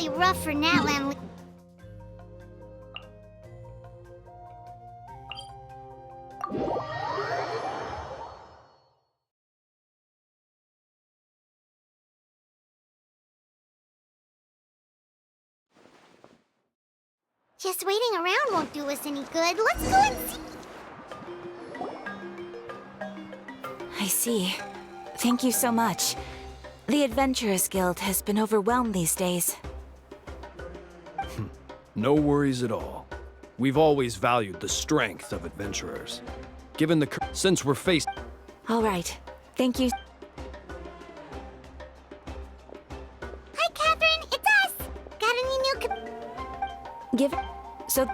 be rough for Natlan. Just waiting around won't do us any good. Let's go and see. I see. Thank you so much. The Adventurers Guild has been overwhelmed these days. No worries at all. We've always valued the strength of adventurers. Given the since we're faced... All right. Thank you. Hi, Catherine. It's us. Got any new... So,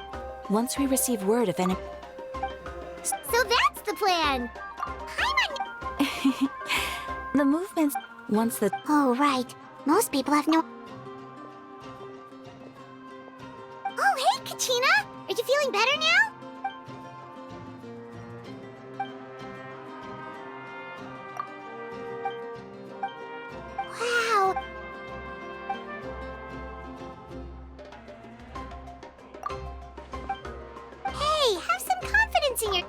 once we receive word of any... So that's the plan. The movements... Once the... Oh, right. Most people have no... Oh, hey, Kachina! Are you feeling better now? Wow. Hey, have some confidence in your...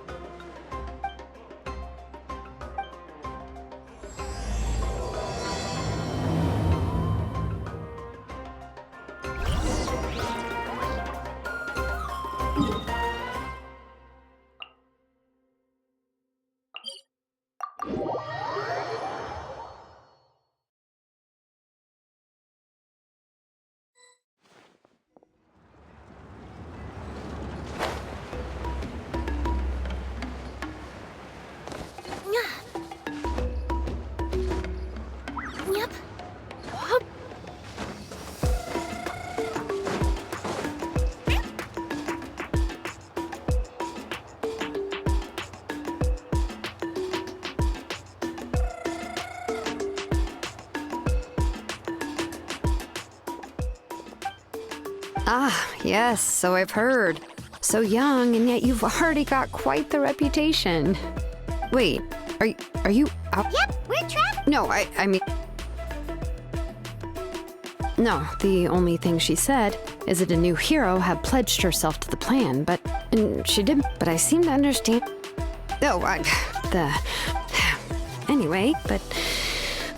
Yep. Ah, yes, so I've heard. So young, and yet you've already got quite the reputation. Wait, are you out? Yep, we're trapped. No, I mean... No, the only thing she said is that a new hero had pledged herself to the plan, and she did, but I seem to understand... Oh, Anyway, but...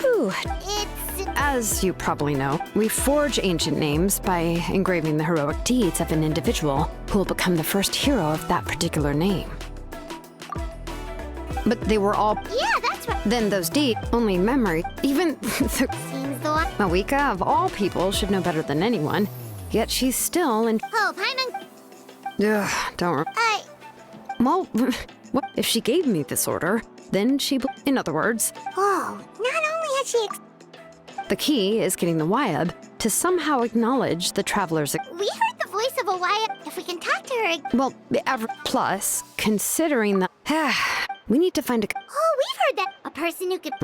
Whew. As you probably know, we forge ancient names by engraving the heroic deeds of an individual who will become the first hero of that particular name. But they were all... Yeah, that's right. Then those deeds, only memory, even... Seems the one... Mawika, of all people, should know better than anyone. Yet she's still in... Oh, Paimon... Ugh, don't... Well, what if she gave me this order, then she... In other words... Oh, not only had she... The key is getting the Wyab to somehow acknowledge the traveler's... We heard the voice of a Wyatt. If we can talk to her... Well, plus, considering the... we need to find a... Oh, we've heard that. A person who could...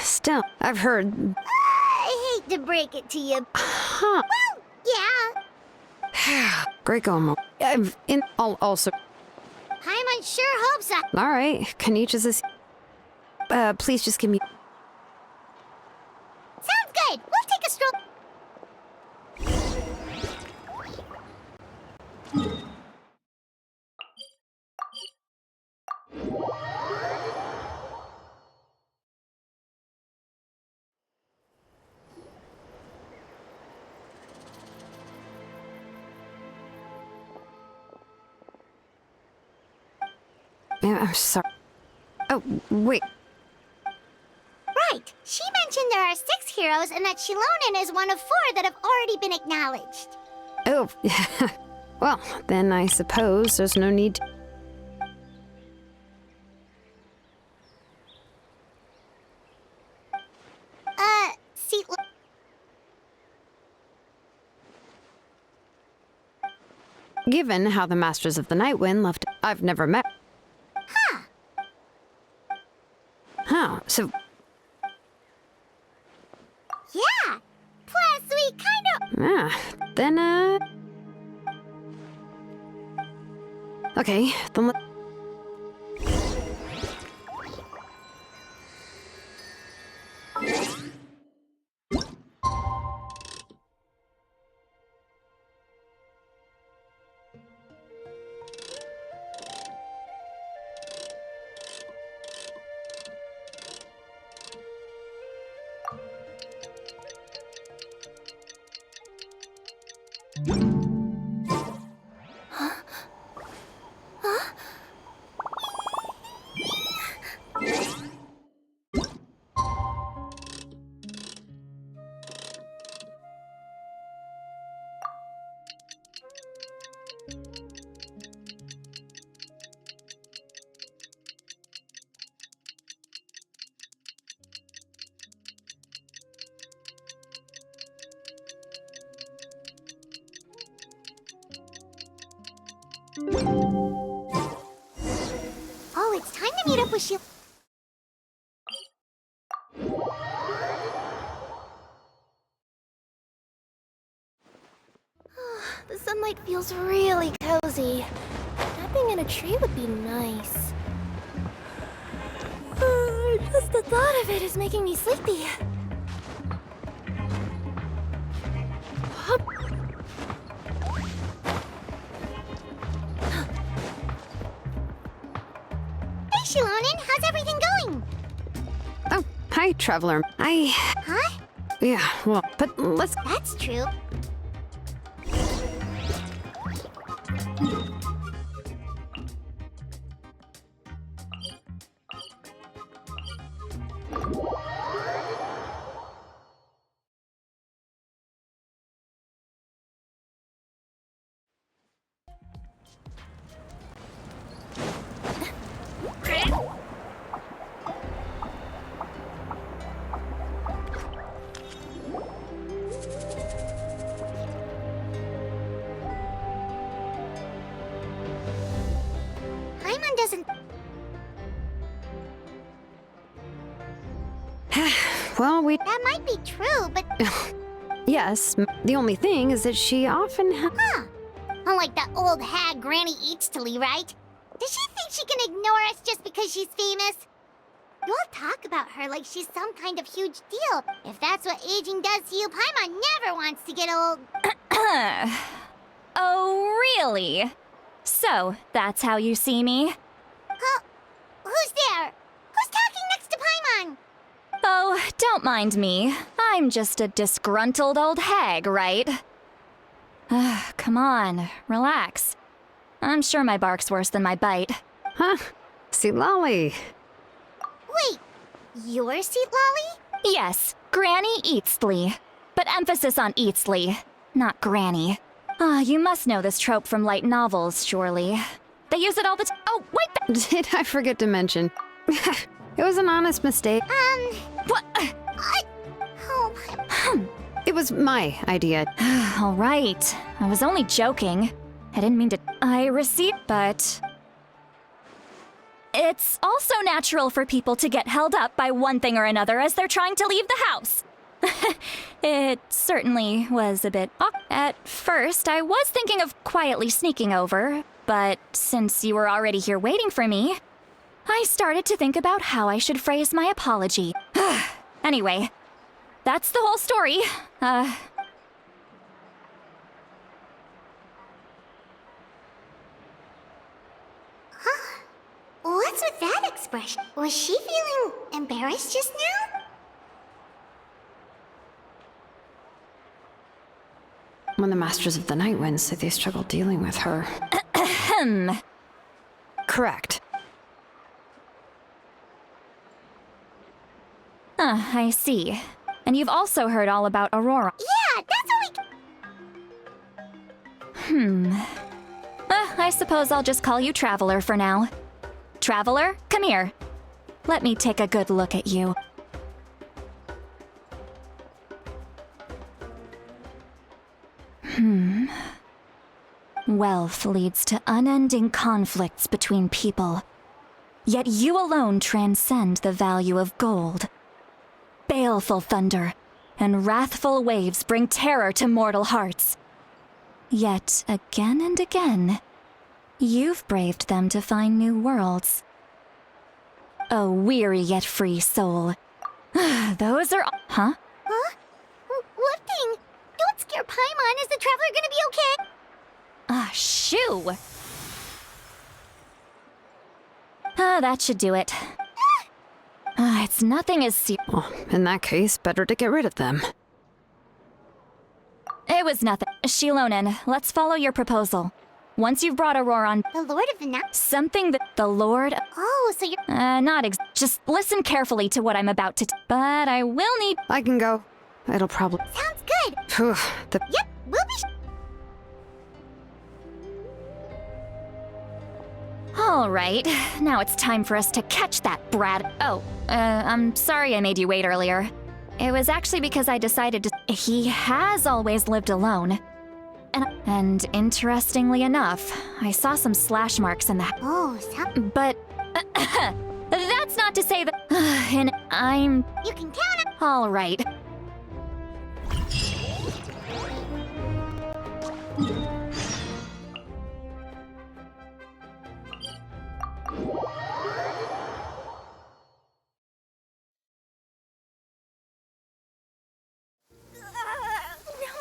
Still, I've heard... I hate to break it to you. Huh. Well, yeah. Great going, I'll also... Paimon sure hopes so. All right, Kanichis is... please just give me... Sounds good. We'll take a stroll. I'm sorry. Oh, wait. Right. She mentioned there are 6 heroes and that Shilonen is one of 4 that have already been acknowledged. Oh, well, then I suppose there's no need to... See... Given how the Masters of the Nightwind left... I've never met... Huh. Huh, so... Yeah. Plus, we kind of... Then, Okay, then let... Oh, it's time to meet up with Shil. The sunlight feels really cozy. Napping in a tree would be nice. Just the thought of it is making me sleepy. Hey, Shilonen, how's everything going? Oh, hi, Traveler. Huh? Yeah, well, but let's... That's true. Paimon doesn't... Well, That might be true, but... Yes, the only thing is that she often Huh. Unlike that old hag Granny Eatsley, right? Does she think she can ignore us just because she's famous? You all talk about her like she's some kind of huge deal. If that's what aging does to you, Paimon never wants to get old. Oh, really? So, that's how you see me? Huh? Who's there? Who's talking next to Paimon? Oh, don't mind me. I'm just a disgruntled old hag, right? Come on, relax. I'm sure my bark's worse than my bite. Huh? See, Lolly. Wait, you're Seat Lolly? Yes, Granny Eatsley. But emphasis on Eatsley, not Granny. You must know this trope from light novels, surely. They use it all the time. Oh, wait! Did I forget to mention? It was an honest mistake. What? Oh, It was my idea. All right. I was only joking. I didn't mean to. I received, but. It's also natural for people to get held up by one thing or another as they're trying to leave the house. It certainly was a bit awkward. At first, I was thinking of quietly sneaking over, but since you were already here waiting for me, I started to think about how I should phrase my apology. Anyway, that's the whole story. what's with that expression? Was she feeling embarrassed just now? When the Masters of the Night Wind said they struggled dealing with her. Correct. I see. And you've also heard all about Aurora. Yeah, that's what we... I suppose I'll just call you Traveler for now. Traveler, come here. Let me take a good look at you. Wealth leads to unending conflicts between people. Yet you alone transcend the value of gold. Baleful thunder and wrathful waves bring terror to mortal hearts. Yet again and again, you've braved them to find new worlds. A weary yet free soul. Those are... Huh? Huh? What thing? Don't scare Paimon. Is the Traveler gonna be okay? Shoo! That should do it. It's nothing as Well, in that case, better to get rid of them. It was nothing. Shilonen, let's follow your proposal. Once you've brought Aurora on... The Lord of the Night? Something that the Lord... Oh, so you're... Just listen carefully to what I'm about to... But I will need... I can go. It'll probably... Sounds good. Phew, the... Yep, we'll be... All right, now it's time for us to catch that brat. Oh, I'm sorry I made you wait earlier. It was actually because I decided to... He has always lived alone. And interestingly enough, I saw some slash marks in the Oh, But that's not to say that and I'm you can count on. all right. Now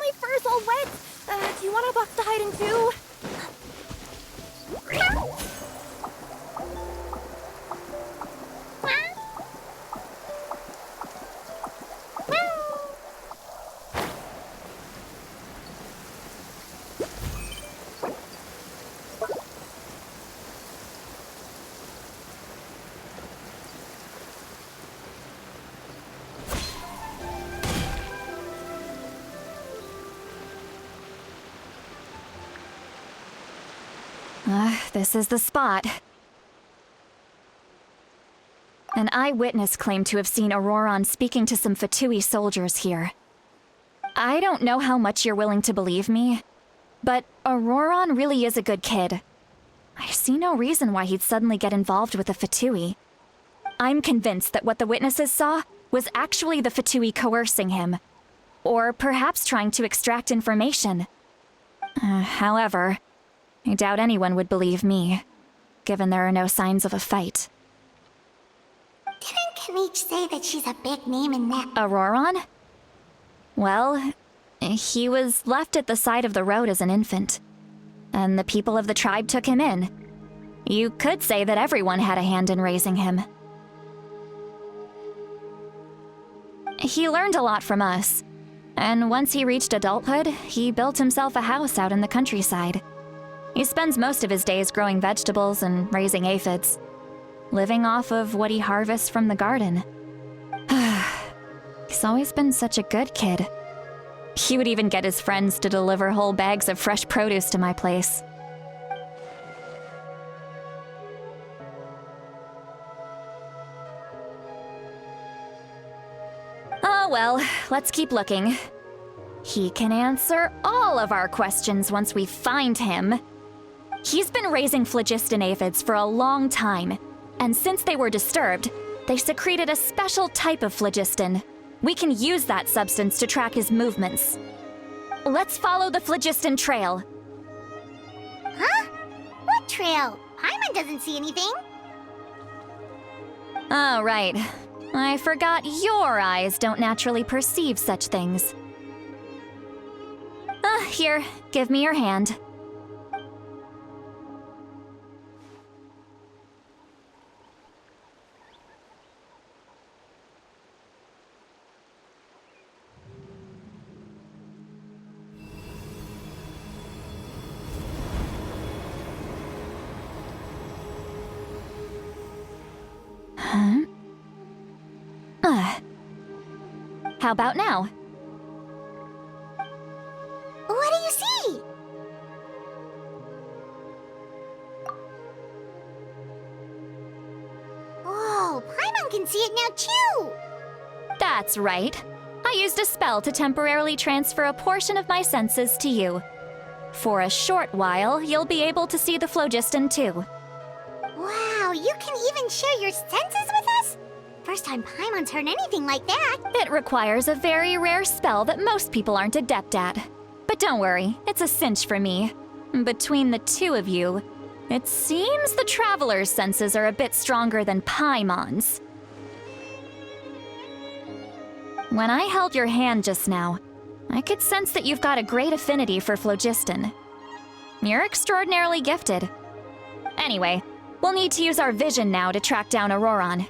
my fur's all wet. Do you want a box to hide in too? This is the spot. An eyewitness claimed to have seen Auroron speaking to some Fatui soldiers here. I don't know how much you're willing to believe me, but Auroron really is a good kid. I see no reason why he'd suddenly get involved with the Fatui. I'm convinced that what the witnesses saw was actually the Fatui coercing him, or perhaps trying to extract information. However, I doubt anyone would believe me, given there are no signs of a fight. Didn't Kanich say that she's a big name in that? Auroron? Well, he was left at the side of the road as an infant, and the people of the tribe took him in. You could say that everyone had a hand in raising him. He learned a lot from us, and once he reached adulthood, he built himself a house out in the countryside. He spends most of his days growing vegetables and raising aphids, living off of what he harvests from the garden. He's always been such a good kid. He would even get his friends to deliver whole bags of fresh produce to my place. Oh well, let's keep looking. He can answer all of our questions once we find him. He's been raising phlogiston aphids for a long time, and since they were disturbed, they secreted a special type of phlogiston. We can use that substance to track his movements. Let's follow the phlogiston trail. Huh? What trail? Paimon doesn't see anything. Oh, right. I forgot your eyes don't naturally perceive such things. Here, give me your hand. How about now? What do you see? Whoa, Paimon can see it now too! That's right. I used a spell to temporarily transfer a portion of my senses to you. For a short while, you'll be able to see the phlogiston too. Wow, you can even share your senses with us? First time Paimon's heard anything like that. It requires a very rare spell that most people aren't adept at. But don't worry, it's a cinch for me. Between the two of you, it seems the Traveler's senses are a bit stronger than Paimon's. When I held your hand just now, I could sense that you've got a great affinity for phlogiston. You're extraordinarily gifted. Anyway, we'll need to use our vision now to track down Auroron.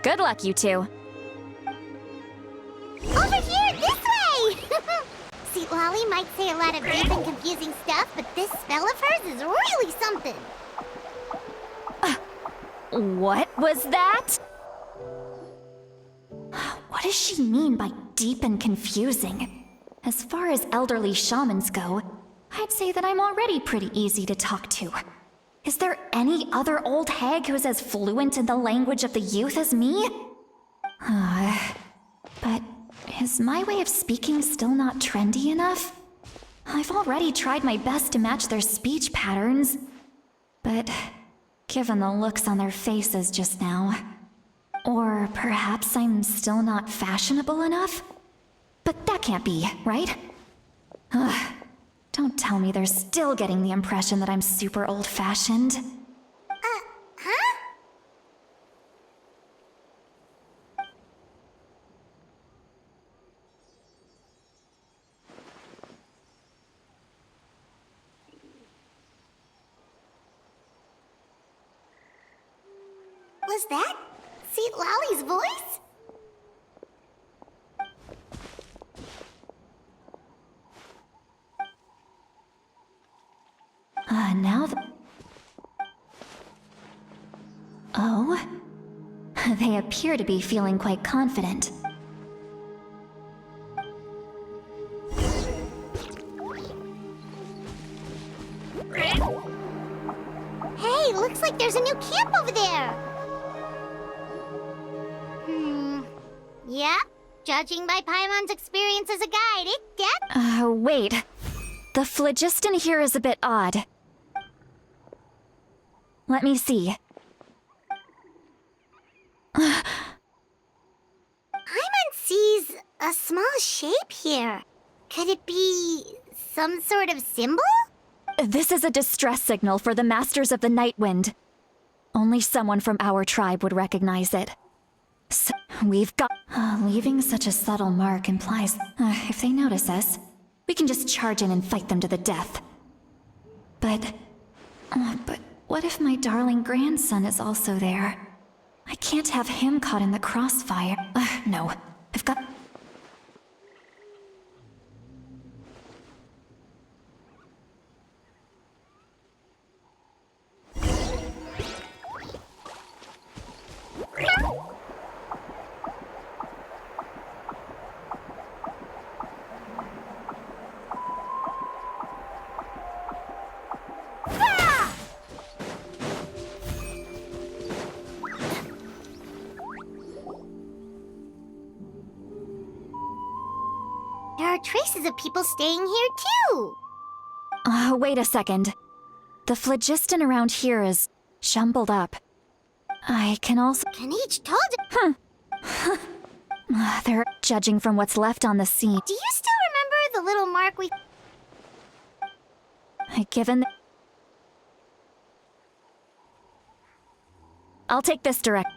Good luck, you two. Over here, this way! See, Lolly might say a lot of deep and confusing stuff, but this spell of hers is really something. What was that? What does she mean by deep and confusing? As far as elderly shamans go, I'd say that I'm already pretty easy to talk to. Is there any other old hag who's as fluent in the language of the youth as me? But is my way of speaking still not trendy enough? I've already tried my best to match their speech patterns. But given the looks on their faces just now... Or perhaps I'm still not fashionable enough? But that can't be, right? Ugh. Don't tell me they're still getting the impression that I'm super old-fashioned. Huh? Was that Seat Lolly's voice? Now th- Oh? They appear to be feeling quite confident. Hey, looks like there's a new camp over there. Yeah, judging by Paimon's experience as a guide, it Wait. The phlogiston here is a bit odd. Let me see. Paimon sees a small shape here. Could it be some sort of symbol? This is a distress signal for the Masters of the Night Wind. Only someone from our tribe would recognize it. So, we've got... leaving such a subtle mark implies... if they notice us, we can just charge in and fight them to the death. But what if my darling grandson is also there? I can't have him caught in the crossfire. No. I've got... There are traces of people staying here too. wait a second. The phlogiston around here is jumbled up. I can also... Kanich told... They're judging from what's left on the scene. Do you still remember the little mark we... Given... I'll take this direct...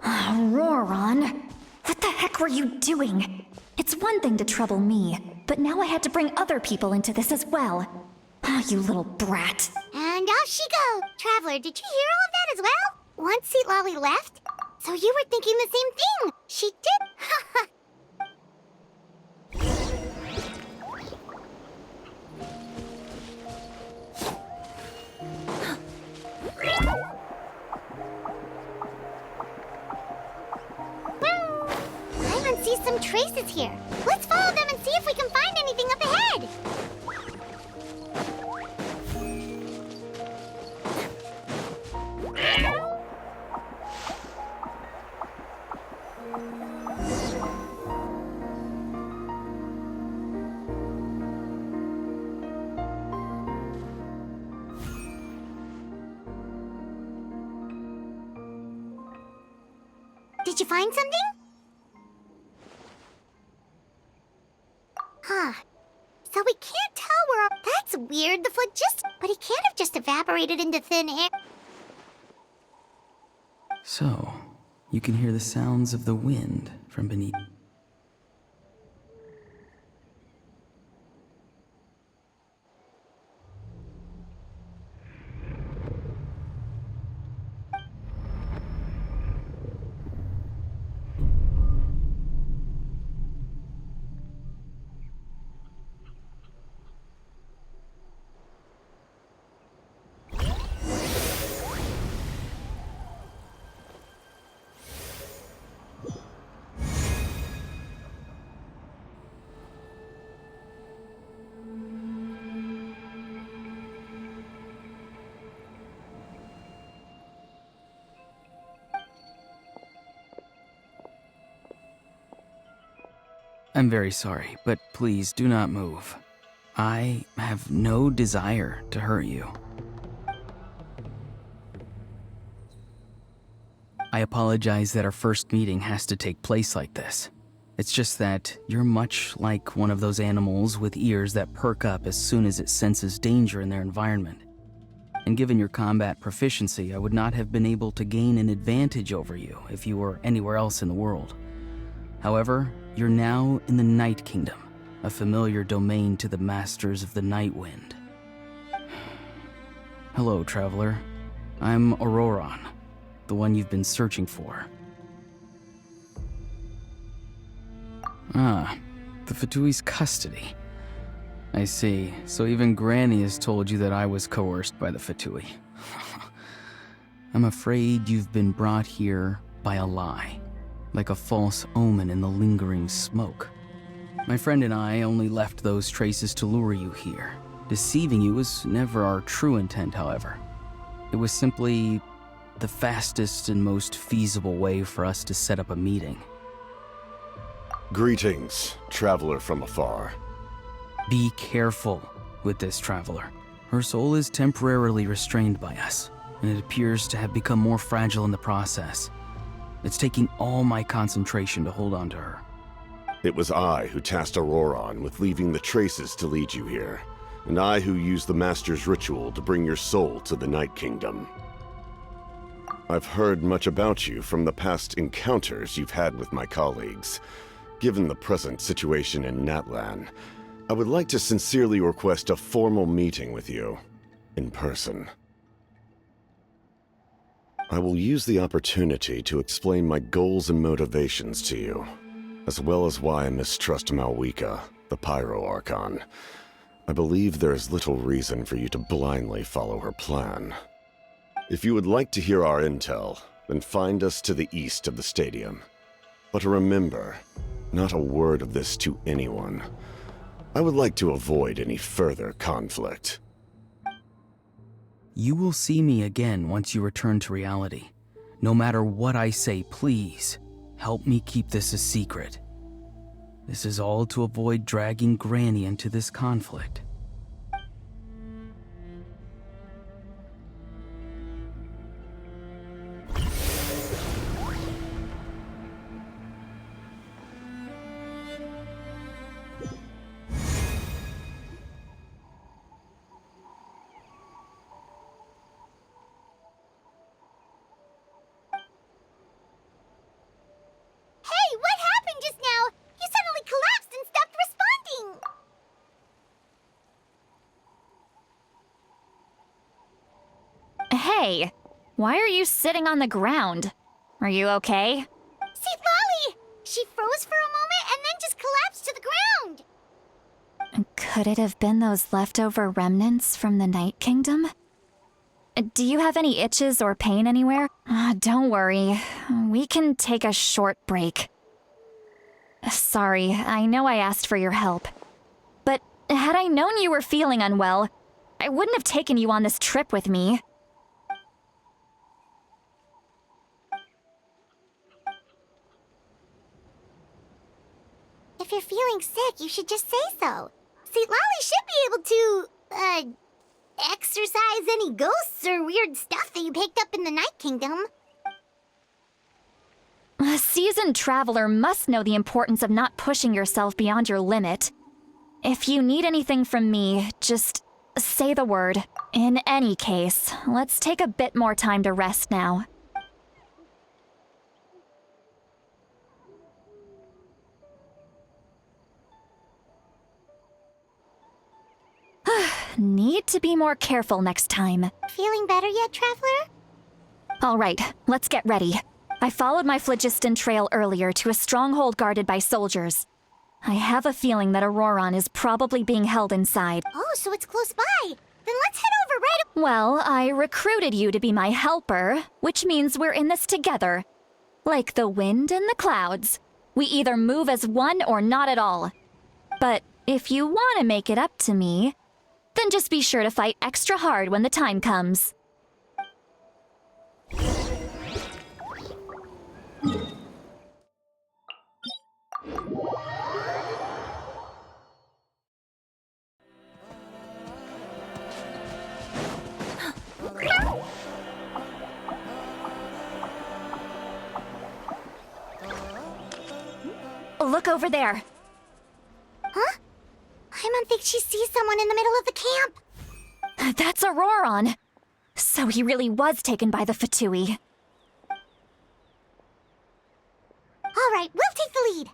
Roran! What the heck were you doing? It's one thing to trouble me, but now I had to bring other people into this as well. You little brat. And off she goes. Traveler, did you hear all of that as well? Once Seat Lolly left? So you were thinking the same thing. She did... Paimon sees some traces here. Let's follow them and see if we can find anything up ahead. Did you find something? Huh. So we can't tell where... That's weird. The phlogiston... But he can't have just evaporated into thin air. So, you can hear the sounds of the wind from beneath. I'm very sorry, but please do not move. I have no desire to hurt you. I apologize that our first meeting has to take place like this. It's just that you're much like one of those animals with ears that perk up as soon as it senses danger in their environment. And given your combat proficiency, I would not have been able to gain an advantage over you if you were anywhere else in the world. However, you're now in the Night Kingdom, a familiar domain to the Masters of the Night Wind. Hello, traveler. I'm Auroron, the one you've been searching for. Ah, the Fatui's custody. I see. So even Granny has told you that I was coerced by the Fatui. I'm afraid you've been brought here by a lie, like a false omen in the lingering smoke. My friend and I only left those traces to lure you here. Deceiving you was never our true intent, however. It was simply the fastest and most feasible way for us to set up a meeting. Greetings, traveler from afar. Be careful with this traveler. Her soul is temporarily restrained by us, and it appears to have become more fragile in the process. It's taking all my concentration to hold on to her. It was I who tasked Auroron with leaving the traces to lead you here, and I who used the Master's ritual to bring your soul to the Night Kingdom. I've heard much about you from the past encounters you've had with my colleagues. Given the present situation in Natlan, I would like to sincerely request a formal meeting with you, in person. I will use the opportunity to explain my goals and motivations to you, as well as why I mistrust Malwika, the Pyro Archon. I believe there is little reason for you to blindly follow her plan. If you would like to hear our intel, then find us to the east of the stadium. But remember, not a word of this to anyone. I would like to avoid any further conflict. You will see me again once you return to reality. No matter what I say, please, help me keep this a secret. This is all to avoid dragging Granny into this conflict. Hey, what happened just now? You suddenly collapsed and stopped responding. Hey, why are you sitting on the ground? Are you okay? See, Lolly! She froze for a moment and then just collapsed to the ground. Could it have been those leftover remnants from the Night Kingdom? Do you have any itches or pain anywhere? Don't worry. We can take a short break. Sorry, I know I asked for your help. But had I known you were feeling unwell, I wouldn't have taken you on this trip with me. If you're feeling sick, you should just say so. See, Lolly should be able to, exorcise any ghosts or weird stuff that you picked up in the Night Kingdom. A seasoned traveler must know the importance of not pushing yourself beyond your limit. If you need anything from me, just say the word. In any case, let's take a bit more time to rest now. Need to be more careful next time. Feeling better yet, Traveler? All right, let's get ready. I followed my phlogiston trail earlier to a stronghold guarded by soldiers. I have a feeling that Auroron is probably being held inside. Oh, so it's close by. Then let's head over right Well, I recruited you to be my helper, which means we're in this together. Like the wind and the clouds. We either move as one or not at all. But if you want to make it up to me, then just be sure to fight extra hard when the time comes. Look over there. Huh? Paimon thinks she sees someone in the middle of the camp. That's Auroron. So he really was taken by the Fatui. All right, we'll take the lead.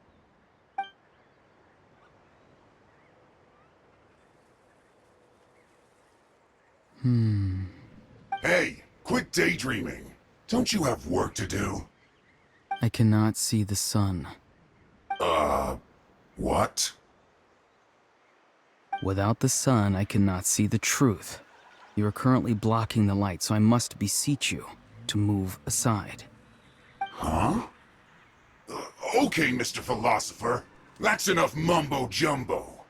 Hey, quit daydreaming. Don't you have work to do? I cannot see the sun. What? Without the sun, I cannot see the truth. You are currently blocking the light, so I must beseech you to move aside. Huh? Okay, Mr. Philosopher. That's enough mumbo-jumbo.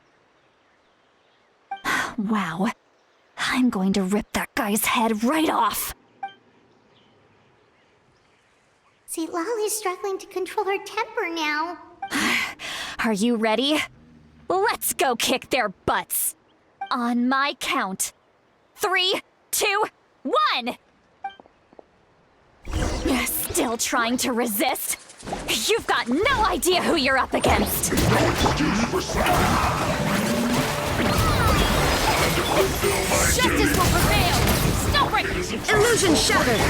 Wow. I'm going to rip that guy's head right off. See, Lolly's struggling to control her temper now. Are you ready? Let's go kick their butts. On my count. 3, 2, 1! Still trying to resist? You've got no idea who you're up against. Justice will prevail! Snowbreak! Illusion shattered!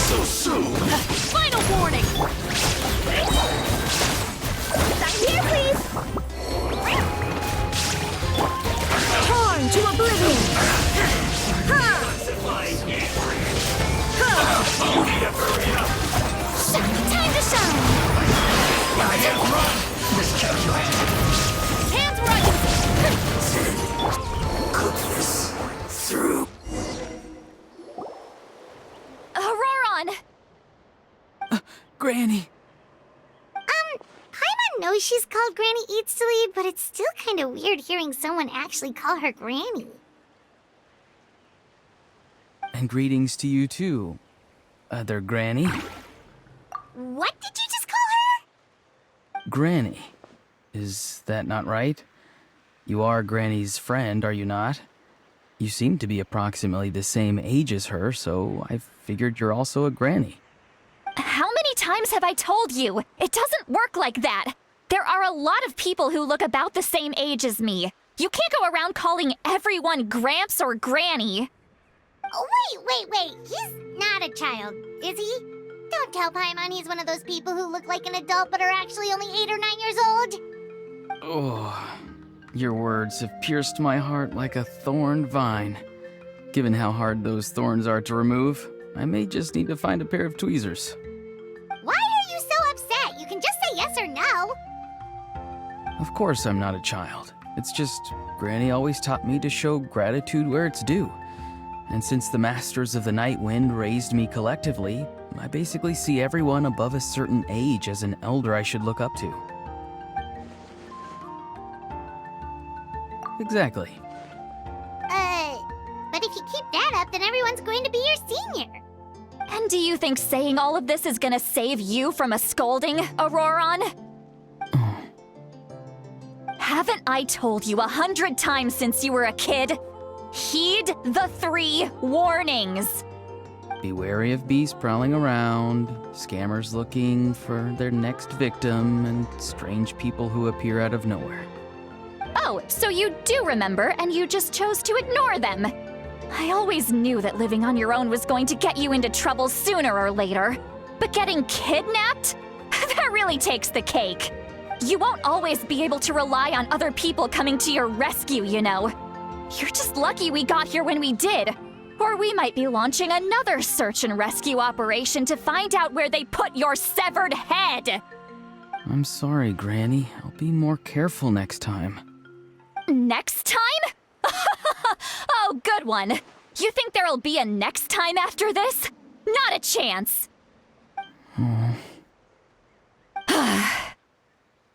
So soon! Final warning! Sign here, please! Torn to oblivion! Time to shine! Hands right! Auroron! Granny! Paimon knows she's called Granny Eats to Lead, but it's still kind of weird hearing someone actually call her Granny. And greetings to you too, other Granny. What did you just call her? Granny. Is that not right? You are Granny's friend, are you not? You seem to be approximately the same age as her, so I figured you're also a Granny. How many times have I told you? It doesn't work like that. There are a lot of people who look about the same age as me. You can't go around calling everyone Gramps or Granny. Oh, wait. He's not a child, is he? Don't tell Paimon he's one of those people who look like an adult but are actually only 8 or 9 years old. Oh, your words have pierced my heart like a thorned vine. Given how hard those thorns are to remove, I may just need to find a pair of tweezers. Why are you so upset? You can just say yes or no. Of course I'm not a child. It's just Granny always taught me to show gratitude where it's due. And since the Masters of the Night Wind raised me collectively, I basically see everyone above a certain age as an elder I should look up to. Exactly. But if you keep that up, then everyone's going to be your senior. And do you think saying all of this is gonna save you from a scolding, Auroron? Haven't I told you 100 times since you were a kid? Heed the 3 warnings. Be wary of beasts prowling around, scammers looking for their next victim, and strange people who appear out of nowhere. Oh, so you do remember, and you just chose to ignore them. I always knew that living on your own was going to get you into trouble sooner or later. But getting kidnapped? That really takes the cake. You won't always be able to rely on other people coming to your rescue, you know. You're just lucky we got here when we did. Or we might be launching another search and rescue operation to find out where they put your severed head. I'm sorry, Granny. I'll be more careful next time. Next time? Oh, good one. You think there'll be a next time after this? Not a chance.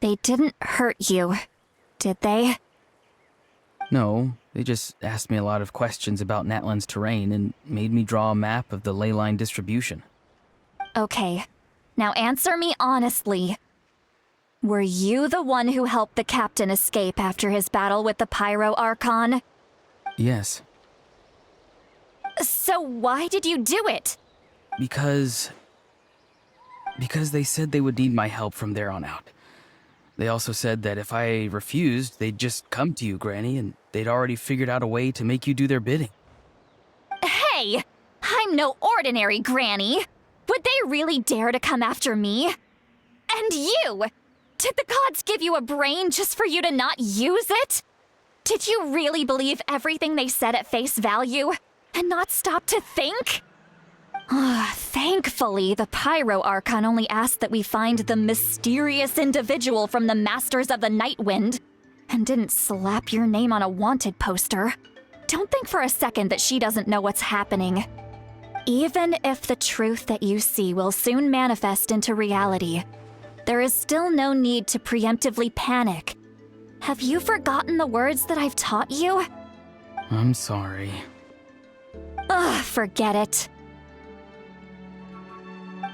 They didn't hurt you, did they? No, they just asked me a lot of questions about Natlan's terrain and made me draw a map of the ley line distribution. Okay, now answer me honestly. Were you the one who helped the captain escape after his battle with the Pyro Archon? Yes, So why did you do it? because they said they would need my help from there on out. They also said that if I refused, they'd just come to you, Granny, and they'd already figured out a way to make you do their bidding. Hey, I'm no ordinary Granny. Would they really dare to come after me? And you! Did the gods give you a brain just for you to not use it? Did you really believe everything they said at face value and not stop to think? Thankfully, the Pyro Archon only asked that we find the mysterious individual from the Masters of the Nightwind and didn't slap your name on a wanted poster. Don't think for a second that she doesn't know what's happening. Even if the truth that you see will soon manifest into reality, there is still no need to preemptively panic. Have you forgotten the words that I've taught you? I'm sorry. Forget it.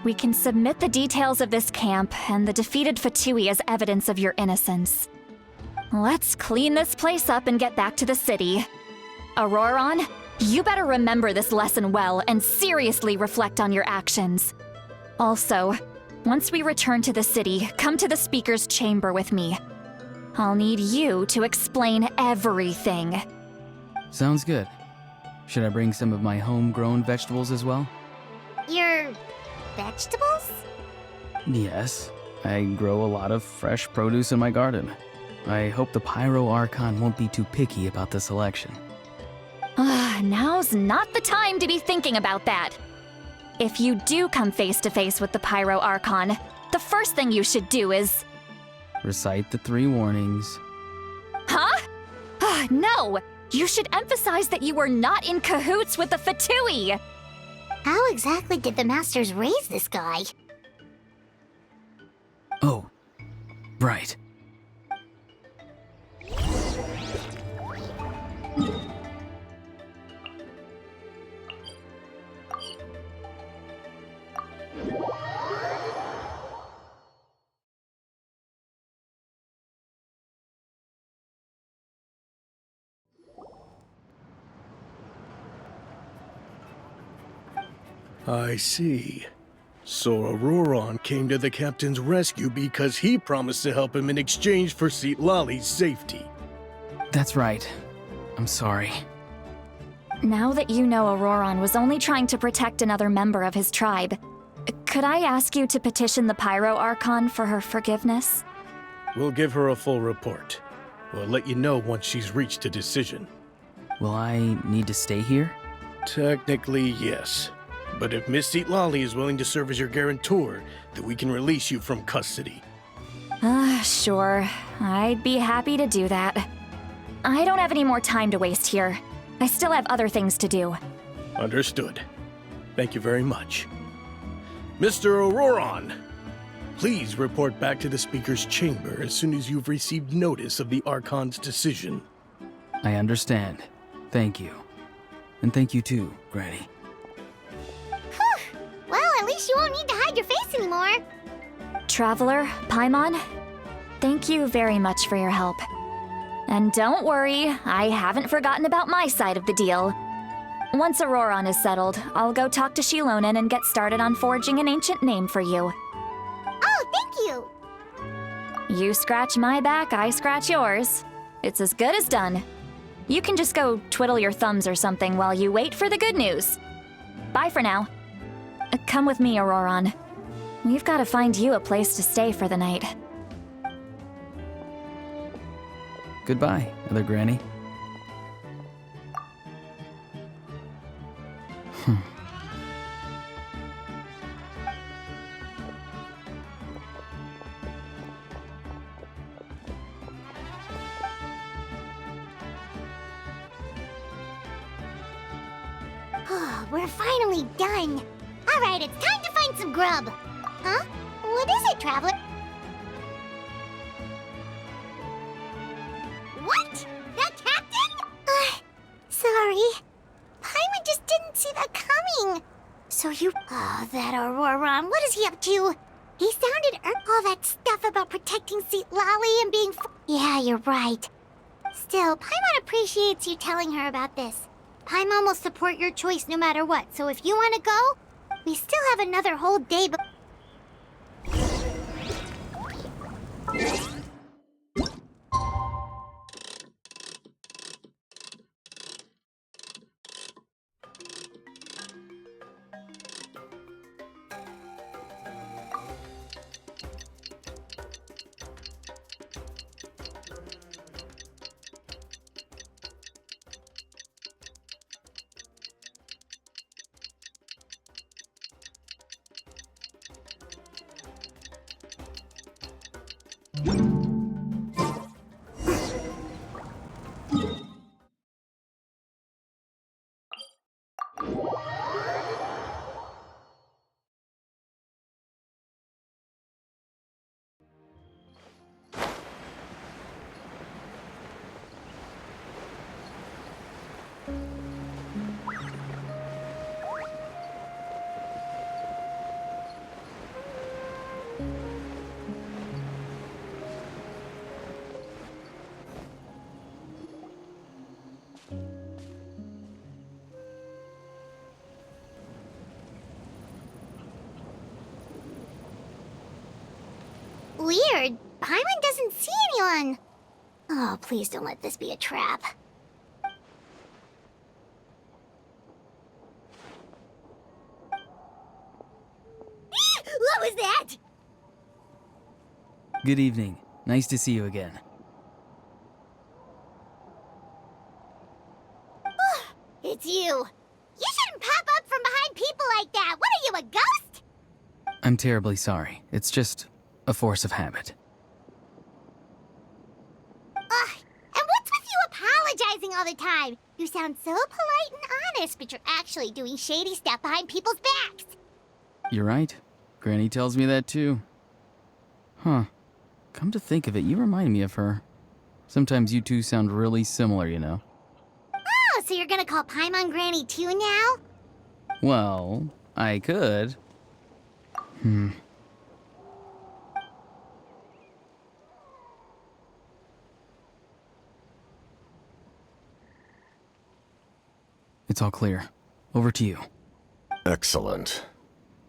We can submit the details of this camp and the defeated Fatui as evidence of your innocence. Let's clean this place up and get back to the city. Auroron, you better remember this lesson well and seriously reflect on your actions. Also, once we return to the city, come to the speaker's chamber with me. I'll need you to explain everything. Sounds good. Should I bring some of my homegrown vegetables as well? Your vegetables? Yes, I grow a lot of fresh produce in my garden. I hope the Pyro Archon won't be too picky about the selection. Now's not the time to be thinking about that. If you do come face to face with the Pyro Archon, the first thing you should do is... Recite the 3 warnings. Huh? No! You should emphasize that you were not in cahoots with the Fatui! How exactly did the Masters raise this guy? Oh, right. I see. So Auroron came to the captain's rescue because he promised to help him in exchange for Citlali's safety. That's right. I'm sorry. Now that you know Auroron was only trying to protect another member of his tribe, could I ask you to petition the Pyro Archon for her forgiveness? We'll give her a full report. We'll let you know once she's reached a decision. Will I need to stay here? Technically, yes. But if Miss Citlali is willing to serve as your guarantor, then we can release you from custody. Sure. I'd be happy to do that. I don't have any more time to waste here. I still have other things to do. Understood. Thank you very much. Mr. Auroron, please report back to the Speaker's chamber as soon as you've received notice of the Archon's decision. I understand. Thank you. And thank you too, Granny. Well, at least you won't need to hide your face anymore. Traveler, Paimon, thank you very much for your help. And don't worry, I haven't forgotten about my side of the deal. Once Auroron is settled, I'll go talk to Shilonen and get started on forging an ancient name for you. Oh, thank you! You scratch my back, I scratch yours. It's as good as done. You can just go twiddle your thumbs or something while you wait for the good news. Bye for now. Come with me, Auroron. We've got to find you a place to stay for the night. Goodbye, Other Granny. We're finally done. All right, it's time to find some grub. Huh? What is it, Traveler? What? That captain? Sorry. Paimon just didn't see that coming. So you... Oh, that Auroron. What is he up to? He sounded all that stuff about protecting St. Lolly and being Yeah, you're right. Still, Paimon appreciates you telling her about this. Paimon will support your choice no matter what, so if you want to go, we still have another whole day Weird. Paimon doesn't see anyone. Oh, please don't let this be a trap. What was that? Good evening. Nice to see you again. It's you. You shouldn't pop up from behind people like that. What are you, a ghost? I'm terribly sorry. It's just a force of habit. And what's with you apologizing all the time? You sound so polite and honest, but you're actually doing shady stuff behind people's backs. You're right. Granny tells me that too. Huh. Come to think of it, you remind me of her. Sometimes you two sound really similar, you know. Oh, so you're gonna call Paimon Granny too now? Well, I could. It's all clear. Over to you. Excellent.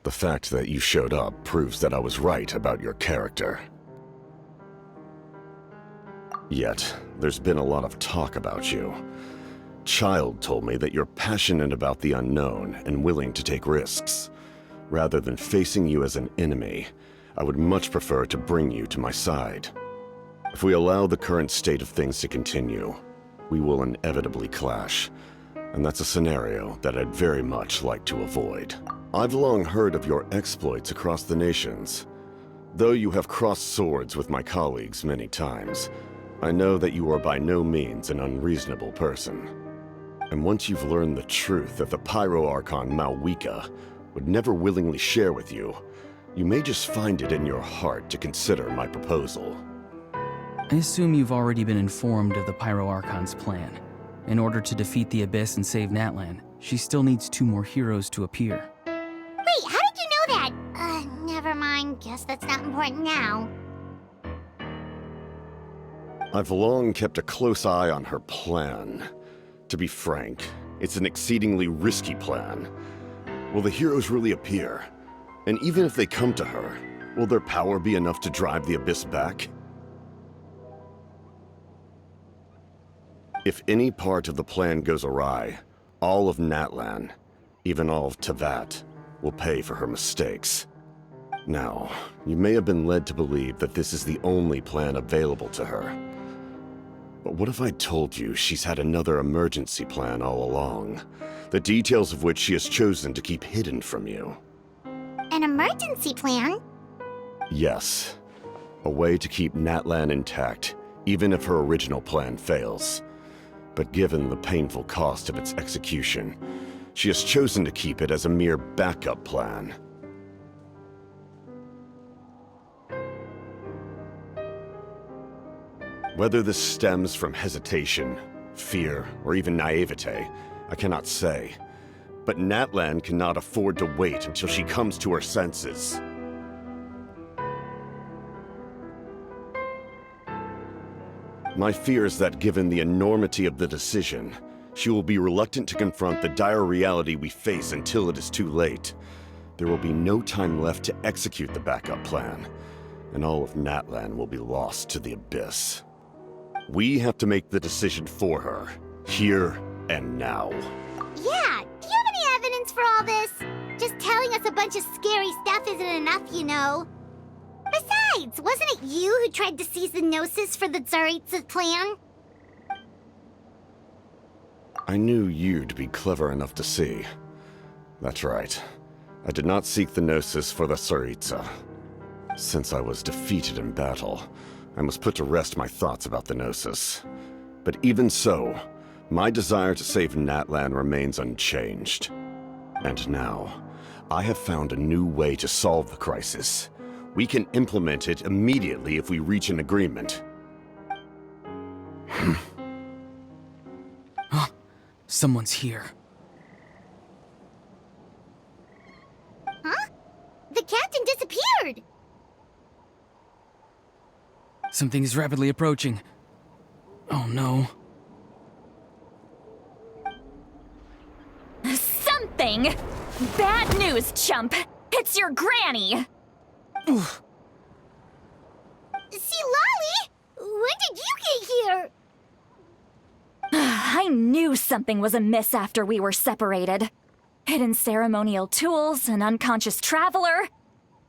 The fact that you showed up proves that I was right about your character. Yet, there's been a lot of talk about you. Child told me that you're passionate about the unknown and willing to take risks. Rather than facing you as an enemy, I would much prefer to bring you to my side. If we allow the current state of things to continue, we will inevitably clash, and that's a scenario that I'd very much like to avoid. I've long heard of your exploits across the nations. Though you have crossed swords with my colleagues many times, I know that you are by no means an unreasonable person. And once you've learned the truth that the Pyro Archon Malwika would never willingly share with you, you may just find it in your heart to consider my proposal. I assume you've already been informed of the Pyro Archon's plan. In order to defeat the Abyss and save Natlan, she still needs 2 more heroes to appear. Wait, how did you know that? Never mind. Guess that's not important now. I've long kept a close eye on her plan. To be frank, it's an exceedingly risky plan. Will the heroes really appear? And even if they come to her, will their power be enough to drive the Abyss back? If any part of the plan goes awry, all of Natlan, even all of Teyvat, will pay for her mistakes. Now, you may have been led to believe that this is the only plan available to her. But what if I told you she's had another emergency plan all along, the details of which she has chosen to keep hidden from you? An emergency plan? Yes. A way to keep Natlan intact, even if her original plan fails. But given the painful cost of its execution, she has chosen to keep it as a mere backup plan. Whether this stems from hesitation, fear, or even naivete, I cannot say. But Natlan cannot afford to wait until she comes to her senses. My fear is that given the enormity of the decision, she will be reluctant to confront the dire reality we face until it is too late. There will be no time left to execute the backup plan, and all of Natlan will be lost to the abyss. We have to make the decision for her, here and now. Yeah, do you have any evidence for all this? Just telling us a bunch of scary stuff isn't enough, you know. Besides, wasn't it you who tried to seize the Gnosis for the Tsaritsa plan? I knew you'd be clever enough to see. That's right. I did not seek the Gnosis for the Tsaritsa. Since I was defeated in battle, I must put to rest my thoughts about the Gnosis. But even so, my desire to save Natlan remains unchanged. And now, I have found a new way to solve the crisis. We can implement it immediately if we reach an agreement. Someone's here. Huh? The captain disappeared! Something is rapidly approaching. Oh no. Something? Bad news, chump! It's your granny! Oof. See, Lolly? When did you get here? I knew something was amiss after we were separated. Hidden ceremonial tools, an unconscious traveler.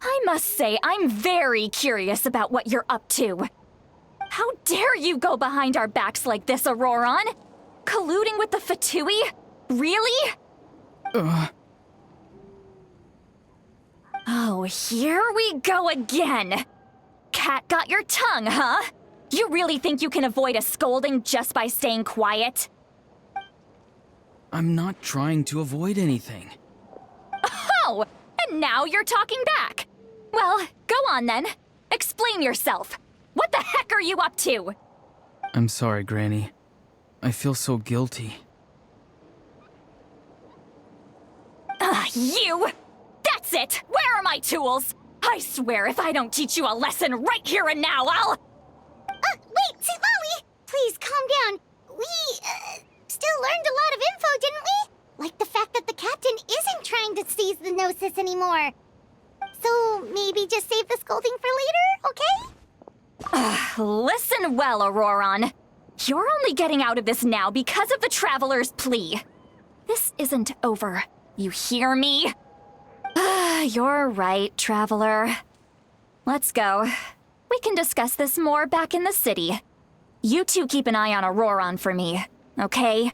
I must say, I'm very curious about what you're up to. How dare you go behind our backs like this, Auroron? Colluding with the Fatui? Really? Oh, here we go again. Cat got your tongue, huh? You really think you can avoid a scolding just by staying quiet? I'm not trying to avoid anything. Oh, and now you're talking back. Well, go on then. Explain yourself. What the heck are you up to? I'm sorry, Granny. I feel so guilty. You! That's it! Where are my tools? I swear if I don't teach you a lesson right here and now, I'll... Wait, see, Lolly! Please, calm down. We, still learned a lot of info, didn't we? Like the fact that the captain isn't trying to seize the Gnosis anymore. So, maybe just save the scolding for later, okay? Listen well, Auroron. You're only getting out of this now because of the Traveler's plea. This isn't over. You hear me? You're right, Traveler. Let's go. We can discuss this more back in the city. You two keep an eye on Auroron for me, okay?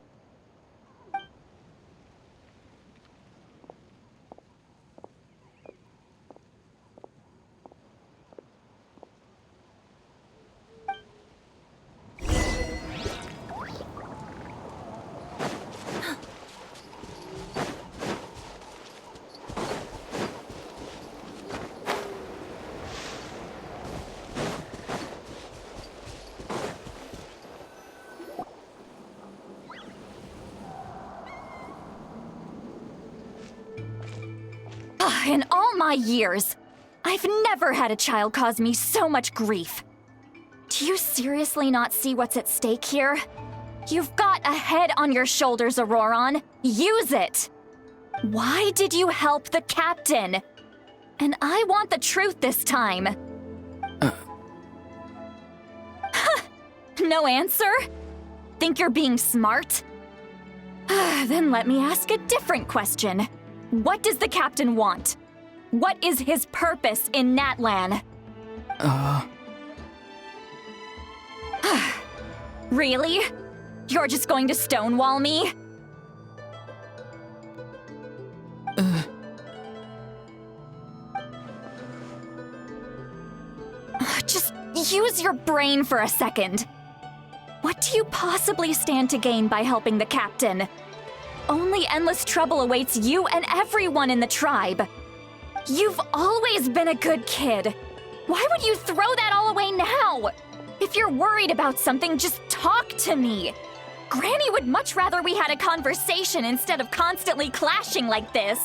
In all my years, I've never had a child cause me so much grief. Do you seriously not see what's at stake here? You've got a head on your shoulders, Auroron. Use it! Why did you help the captain? And I want the truth this time. No answer? Think you're being smart? Then let me ask a different question. What does the captain want? What is his purpose in Natlan? Really? You're just going to stonewall me? Just use your brain for a second. What do you possibly stand to gain by helping the captain? Only endless trouble awaits you and everyone in the tribe. You've always been a good kid. Why would you throw that all away now? If you're worried about something, just talk to me. Granny would much rather we had a conversation instead of constantly clashing like this.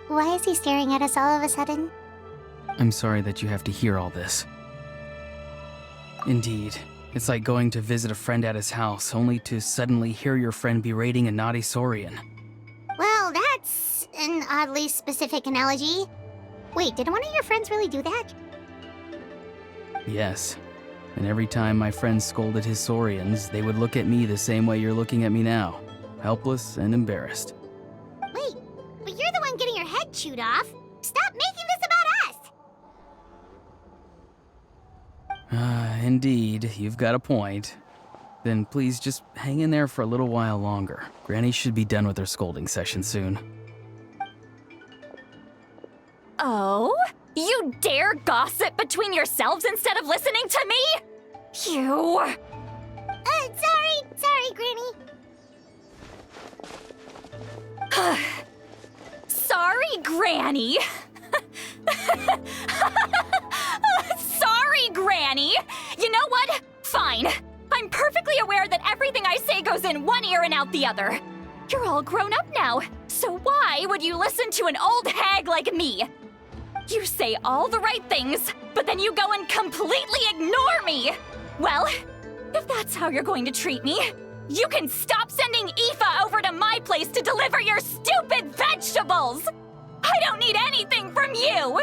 Why is he staring at us all of a sudden? I'm sorry that you have to hear all this. Indeed, it's like going to visit a friend at his house, only to suddenly hear your friend berating a naughty Saurian. Well, that's an oddly specific analogy. Wait, did one of your friends really do that? Yes. And every time my friend scolded his Saurians, they would look at me the same way you're looking at me now. Helpless and embarrassed. Wait, but you're the one getting your head chewed off. Stop making this about us! Indeed, you've got a point. Then please just hang in there for a little while longer. Granny should be done with her scolding session soon. Oh? You dare gossip between yourselves instead of listening to me? You... Sorry, Granny. Sorry, Granny. Sorry, Granny. You know what? Fine. I'm perfectly aware that everything I say goes in one ear and out the other. You're all grown up now, so why would you listen to an old hag like me? You say all the right things, but then you go and completely ignore me! Well, if that's how you're going to treat me, you can stop sending Aoife over to my place to deliver your stupid vegetables! I don't need anything from you!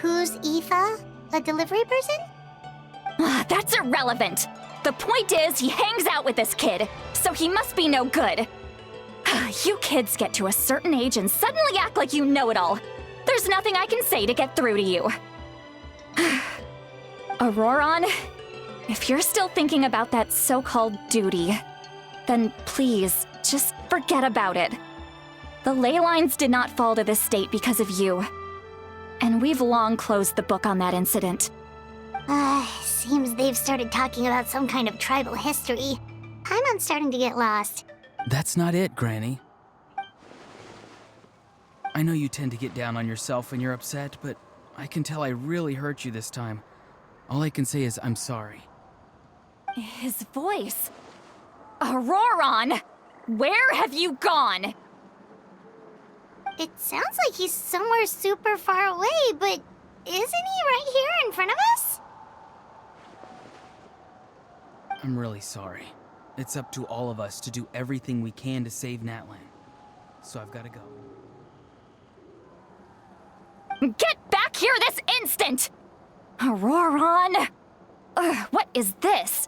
Who's Aoife? A delivery person? That's irrelevant. The point is, he hangs out with this kid, so he must be no good. You kids get to a certain age and suddenly act like you know it all. There's nothing I can say to get through to you. Auroron, if you're still thinking about that so-called duty, then please, just forget about it. The ley lines did not fall to this state because of you. And we've long closed the book on that incident. Seems they've started talking about some kind of tribal history. I'm starting to get lost. That's not it, Granny. I know you tend to get down on yourself when you're upset, but I can tell I really hurt you this time. All I can say is I'm sorry. His voice. Auroron! Where have you gone? It sounds like he's somewhere super far away, but isn't he right here in front of us? I'm really sorry. It's up to all of us to do everything we can to save Natlan. So I've got to go. Get back here this instant! Auroron! What is this?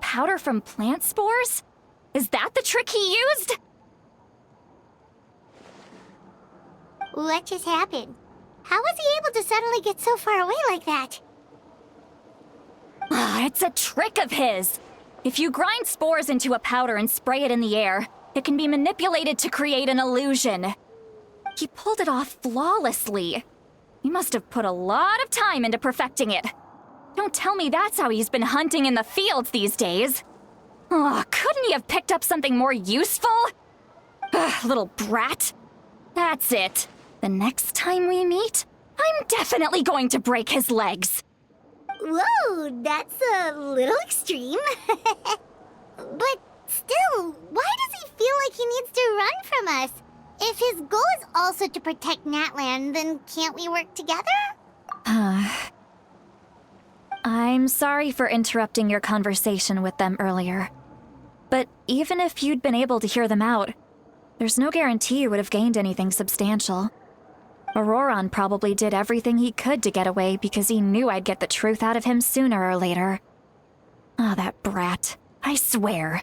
Powder from plant spores? Is that the trick he used? What just happened? How was he able to suddenly get so far away like that? It's a trick of his. If you grind spores into a powder and spray it in the air, it can be manipulated to create an illusion. He pulled it off flawlessly. He must have put a lot of time into perfecting it. Don't tell me that's how he's been hunting in the fields these days. Couldn't he have picked up something more useful? Little brat. That's it. The next time we meet, I'm definitely going to break his legs. Whoa, that's a little extreme. But still, why does he feel like he needs to run from us? If his goal is also to protect Natlan, then can't we work together? I'm sorry for interrupting your conversation with them earlier. But even if you'd been able to hear them out, there's no guarantee you would have gained anything substantial. Auroron probably did everything he could to get away because he knew I'd get the truth out of him sooner or later. That brat. I swear.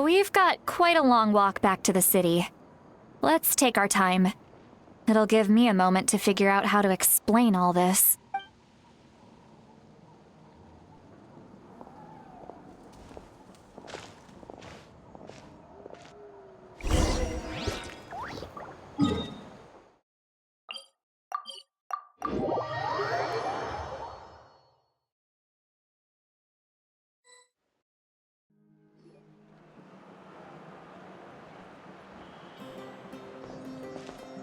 We've got quite a long walk back to the city. Let's take our time. It'll give me a moment to figure out how to explain all this.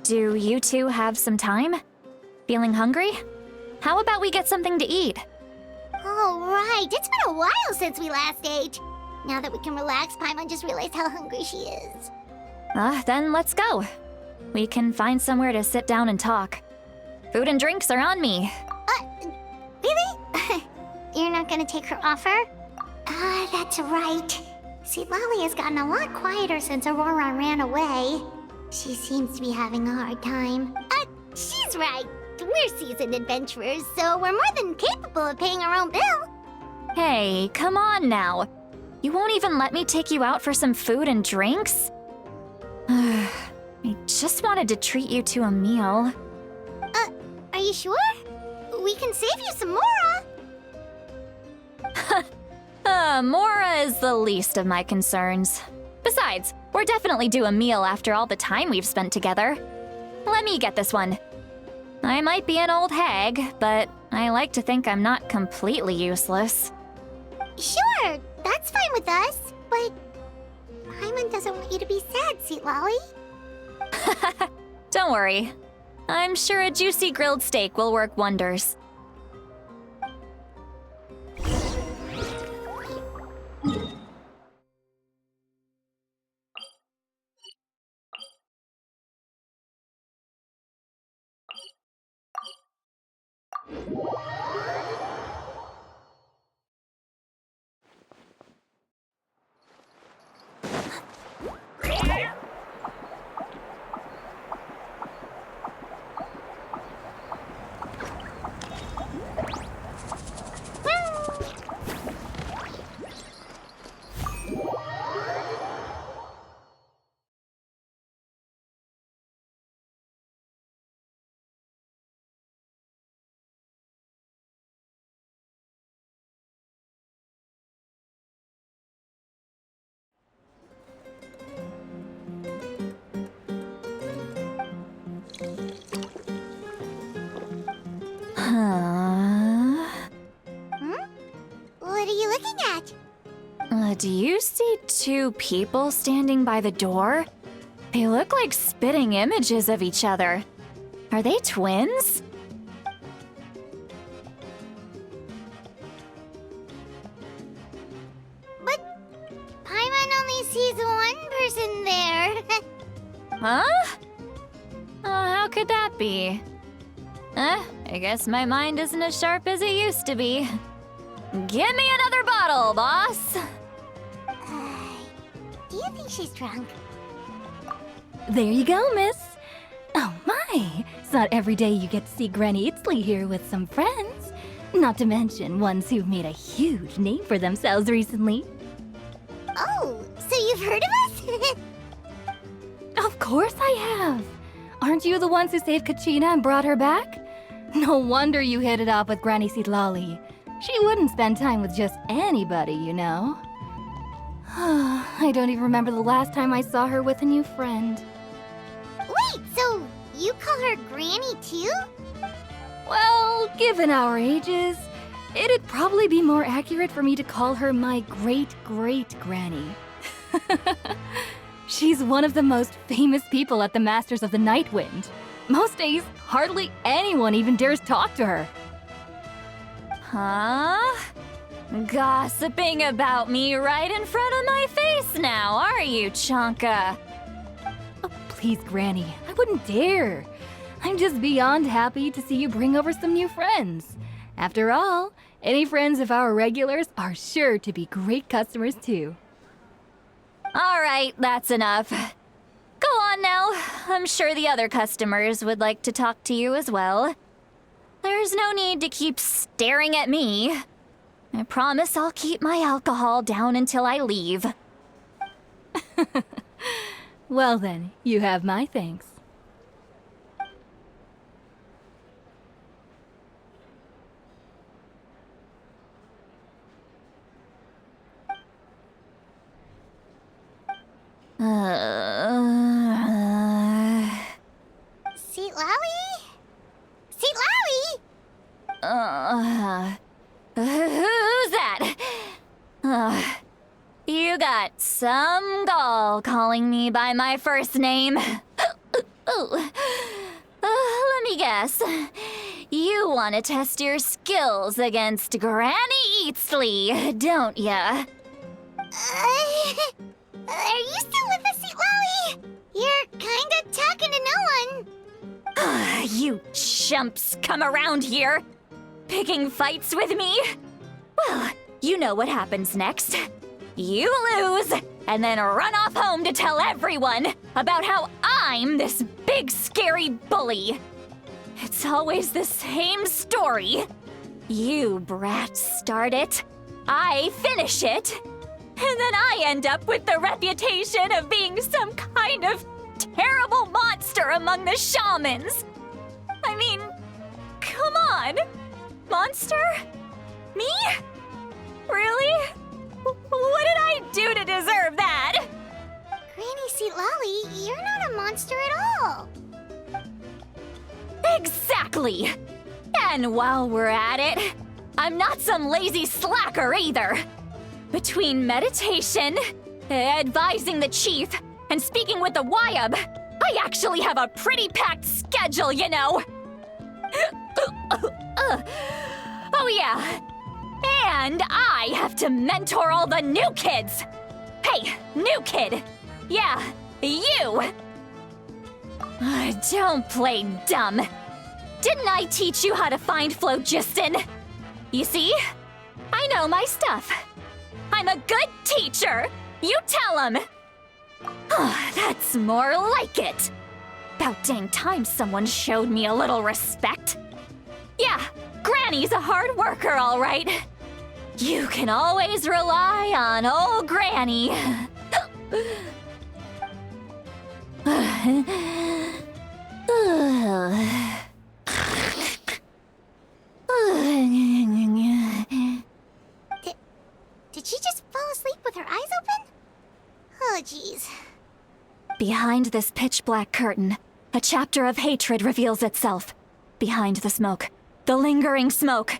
Do you two have some time? Feeling hungry? How about we get something to eat? Oh, right. It's been a while since we last ate. Now that we can relax, Paimon just realized how hungry she is. Then let's go. We can find somewhere to sit down and talk. Food and drinks are on me. Really? You're not gonna take her offer? That's right. Citlali has gotten a lot quieter since Aurora ran away. She seems to be having a hard time. She's right. We're seasoned adventurers, so we're more than capable of paying our own bill. Hey, come on now. You won't even let me take you out for some food and drinks? I just wanted to treat you to a meal. Are you sure? We can save you some Mora. Mora is the least of my concerns. Besides, we're definitely due a meal after all the time we've spent together. Let me get this one. I might be an old hag, but I like to think I'm not completely useless. Sure, that's fine with us, but Paimon doesn't want you to be sad, Citlali. Don't worry. I'm sure a juicy grilled steak will work wonders. What are you looking at? Do you see two people standing by the door? They look like spitting images of each other. Are they twins? But Paimon only sees one person there. Huh? How could that be? I guess my mind isn't as sharp as it used to be. Give me another bottle, boss! Do you think she's drunk? There you go, miss. Oh my, it's not every day you get to see Granny Itzley here with some friends. Not to mention ones who've made a huge name for themselves recently. Oh, so you've heard of us? Of course I have. Aren't you the ones who saved Kachina and brought her back? No wonder you hit it off with Granny Citlali. She wouldn't spend time with just anybody, you know. I don't even remember the last time I saw her with a new friend. Wait, so you call her Granny too? Well, given our ages, it'd probably be more accurate for me to call her my great-great-granny. She's one of the most famous people at the Masters of the Nightwind. Most days, hardly anyone even dares talk to her. Huh? Gossiping about me right in front of my face now, are you, Chonka? Oh, please, Granny, I wouldn't dare. I'm just beyond happy to see you bring over some new friends. After all, any friends of our regulars are sure to be great customers too. All right, that's enough. Go on now. I'm sure the other customers would like to talk to you as well. There's no need to keep staring at me. I promise I'll keep my alcohol down until I leave. Well then, you have my thanks. Citlali? Citlali? Who's that? You got some gall calling me by my first name. Let me guess. You want to test your skills against Granny Itzley, don't ya? Are you still with us, Sweet Lolly? You're kinda talking to no one. You chumps come around here, picking fights with me? Well, you know what happens next. You lose, and then run off home to tell everyone about how I'm this big scary bully. It's always the same story. You brats start it, I finish it, and then I end up with the reputation of being some kind of terrible monster among the shamans. I mean, come on. Monster? Me? Really? What did I do to deserve that? Granny Sweet Lolly, you're not a monster at all. Exactly! And while we're at it, I'm not some lazy slacker either. Between meditation, advising the chief, and speaking with the Wyab, I actually have a pretty packed schedule, you know. Oh yeah. And I have to mentor all the new kids. Hey, new kid. Yeah, you. Don't play dumb. Didn't I teach you how to find phlogiston? You see? I know my stuff. I'm a good teacher. You tell him. That's more like it. About dang time someone showed me a little respect. Yeah, Granny's a hard worker, all right. You can always rely on old Granny. Did she just fall asleep with her eyes open? Oh, jeez. Behind this pitch-black curtain, a chapter of hatred reveals itself. Behind the smoke, the lingering smoke.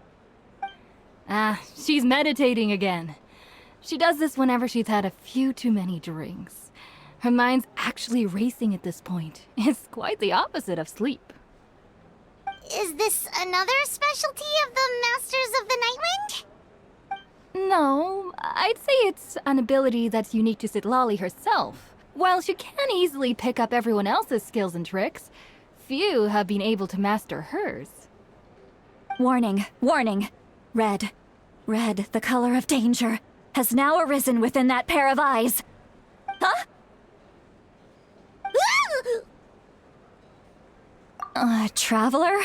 She's meditating again. She does this whenever she's had a few too many drinks. Her mind's actually racing at this point. It's quite the opposite of sleep. Is this another specialty of the Masters of the Nightwind? No, I'd say it's an ability that's unique to Citlali herself. While she can easily pick up everyone else's skills and tricks, few have been able to master hers. Warning, warning. Red, the color of danger, has now arisen within that pair of eyes. Huh? Traveler?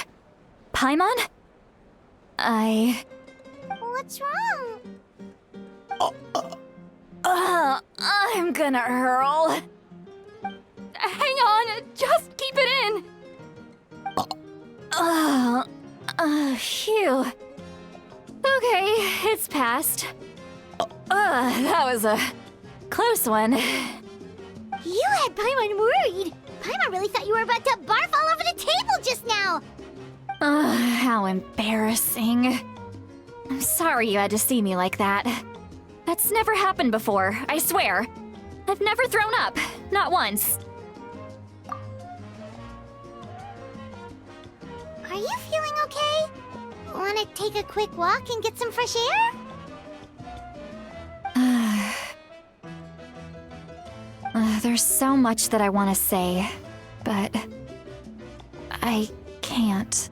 Paimon? What's wrong? I'm gonna hurl. Hang on, just keep it in. Phew. Okay, it's passed. That was a close one. You had Paimon worried. Paimon really thought you were about to barf all over the table just now. How embarrassing. I'm sorry you had to see me like that. That's never happened before, I swear. I've never thrown up, not once. Are you feeling okay? Want to take a quick walk and get some fresh air? There's so much that I want to say, but I can't.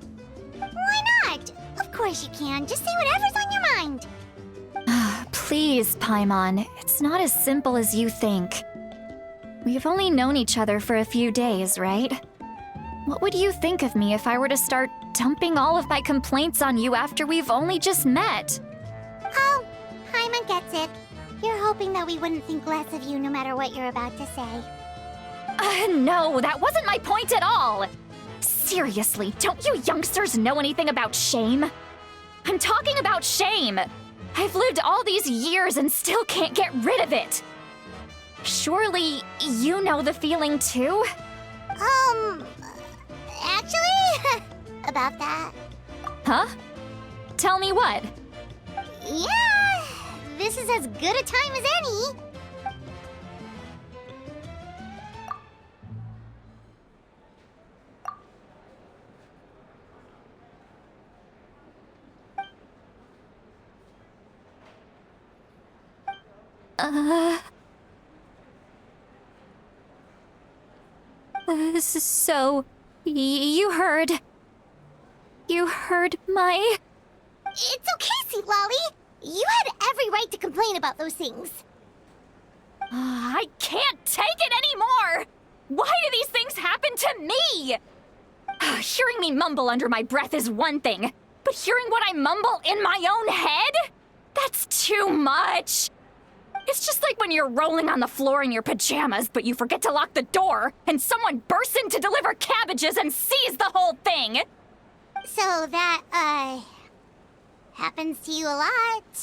Why not? Of course you can. Just say whatever's on your mind. Please, Paimon, it's not as simple as you think. We've only known each other for a few days, right? What would you think of me if I were to start dumping all of my complaints on you after we've only just met? Oh, Paimon gets it. You're hoping that we wouldn't think less of you no matter what you're about to say. No, that wasn't my point at all! Seriously, don't you youngsters know anything about shame? I'm talking about shame! I've lived all these years and still can't get rid of it! Surely, you know the feeling too? Actually, about that. Huh? Tell me what? Yeah, this is as good a time as any. So, you heard... You heard my... It's okay, Sea Lolly. You had every right to complain about those things. I can't take it anymore! Why do these things happen to me? Hearing me mumble under my breath is one thing, but hearing what I mumble in my own head? That's too much. It's just like when you're rolling on the floor in your pajamas, but you forget to lock the door, and someone bursts in to deliver cabbages and sees the whole thing. So that, happens to you a lot.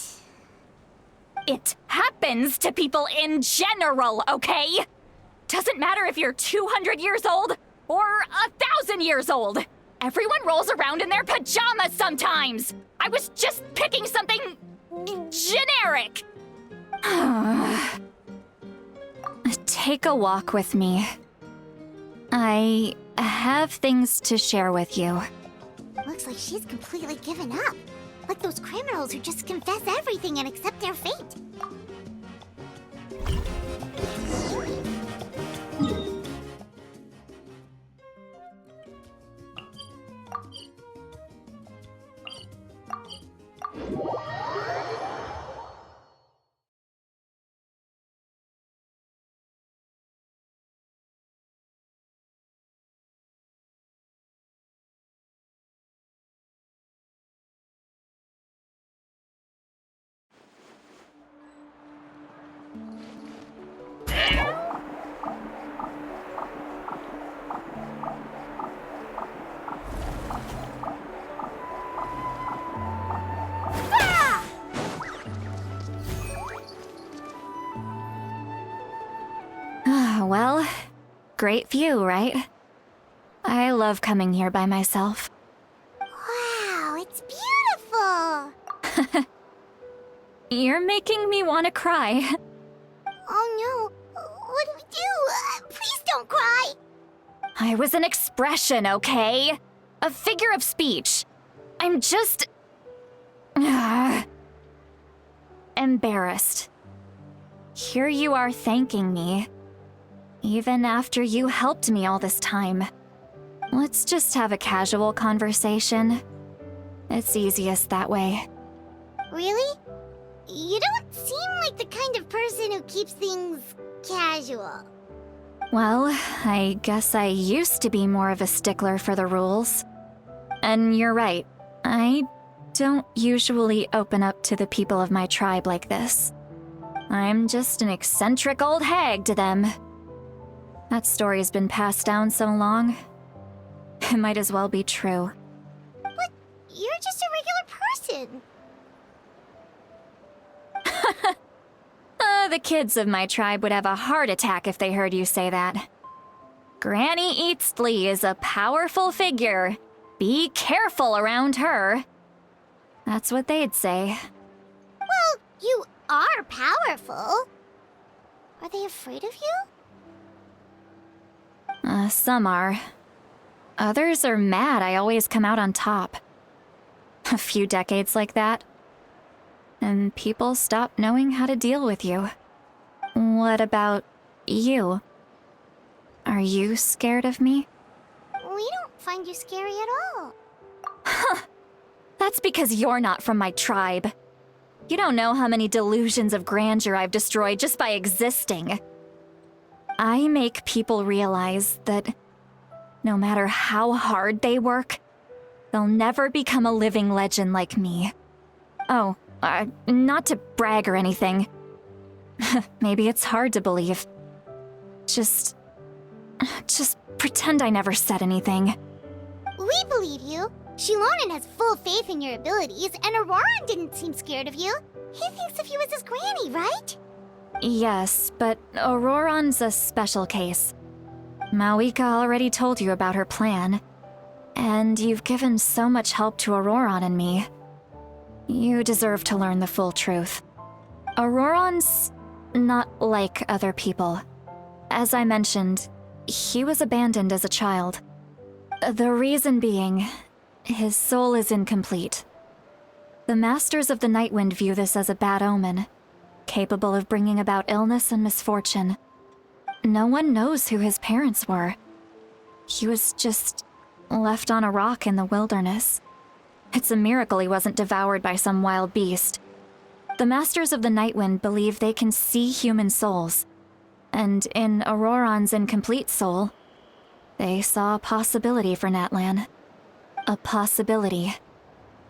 It happens to people in general, okay? Doesn't matter if you're 200 years old or 1,000 years old. Everyone rolls around in their pajamas sometimes. I was just picking something generic. Take a walk with me. I have things to share with you. Looks like she's completely given up. Like those criminals who just confess everything and accept their fate. Well, great view, right? I love coming here by myself. Wow, it's beautiful! You're making me want to cry. Oh no, what do we do? Please don't cry! I was an expression, okay? A figure of speech. I'm just... embarrassed. Here you are thanking me. Even after you helped me all this time. Let's just have a casual conversation. It's easiest that way. Really? You don't seem like the kind of person who keeps things casual. Well, I guess I used to be more of a stickler for the rules. And you're right, I don't usually open up to the people of my tribe like this. I'm just an eccentric old hag to them. That story's been passed down so long, it might as well be true. But you're just a regular person. The kids of my tribe would have a heart attack if they heard you say that. Granny Eastley is a powerful figure. Be careful around her. That's what they'd say. Well, you are powerful. Are they afraid of you? Some are. Others are mad I always come out on top. A few decades like that, and people stop knowing how to deal with you. What about you? Are you scared of me? We don't find you scary at all. That's because you're not from my tribe. You don't know how many delusions of grandeur I've destroyed just by existing. I make people realize that no matter how hard they work, they'll never become a living legend like me. Oh, not to brag or anything. Maybe it's hard to believe. Just pretend I never said anything. We believe you. Shilonen has full faith in your abilities, and Auroran didn't seem scared of you. He thinks of you as his granny, right? Yes, but Auroran's a special case. Mawika already told you about her plan. And you've given so much help to Auroran and me. You deserve to learn the full truth. Auroran's not like other people. As I mentioned, he was abandoned as a child. The reason being, his soul is incomplete. The Masters of the Nightwind view this as a bad omen. capable of bringing about illness and misfortune. No one knows who his parents were. He was just left on a rock in the wilderness. It's a miracle he wasn't devoured by some wild beast. The Masters of the Nightwind believe they can see human souls, and in Auroron's incomplete soul, they saw a possibility for Natlan. A possibility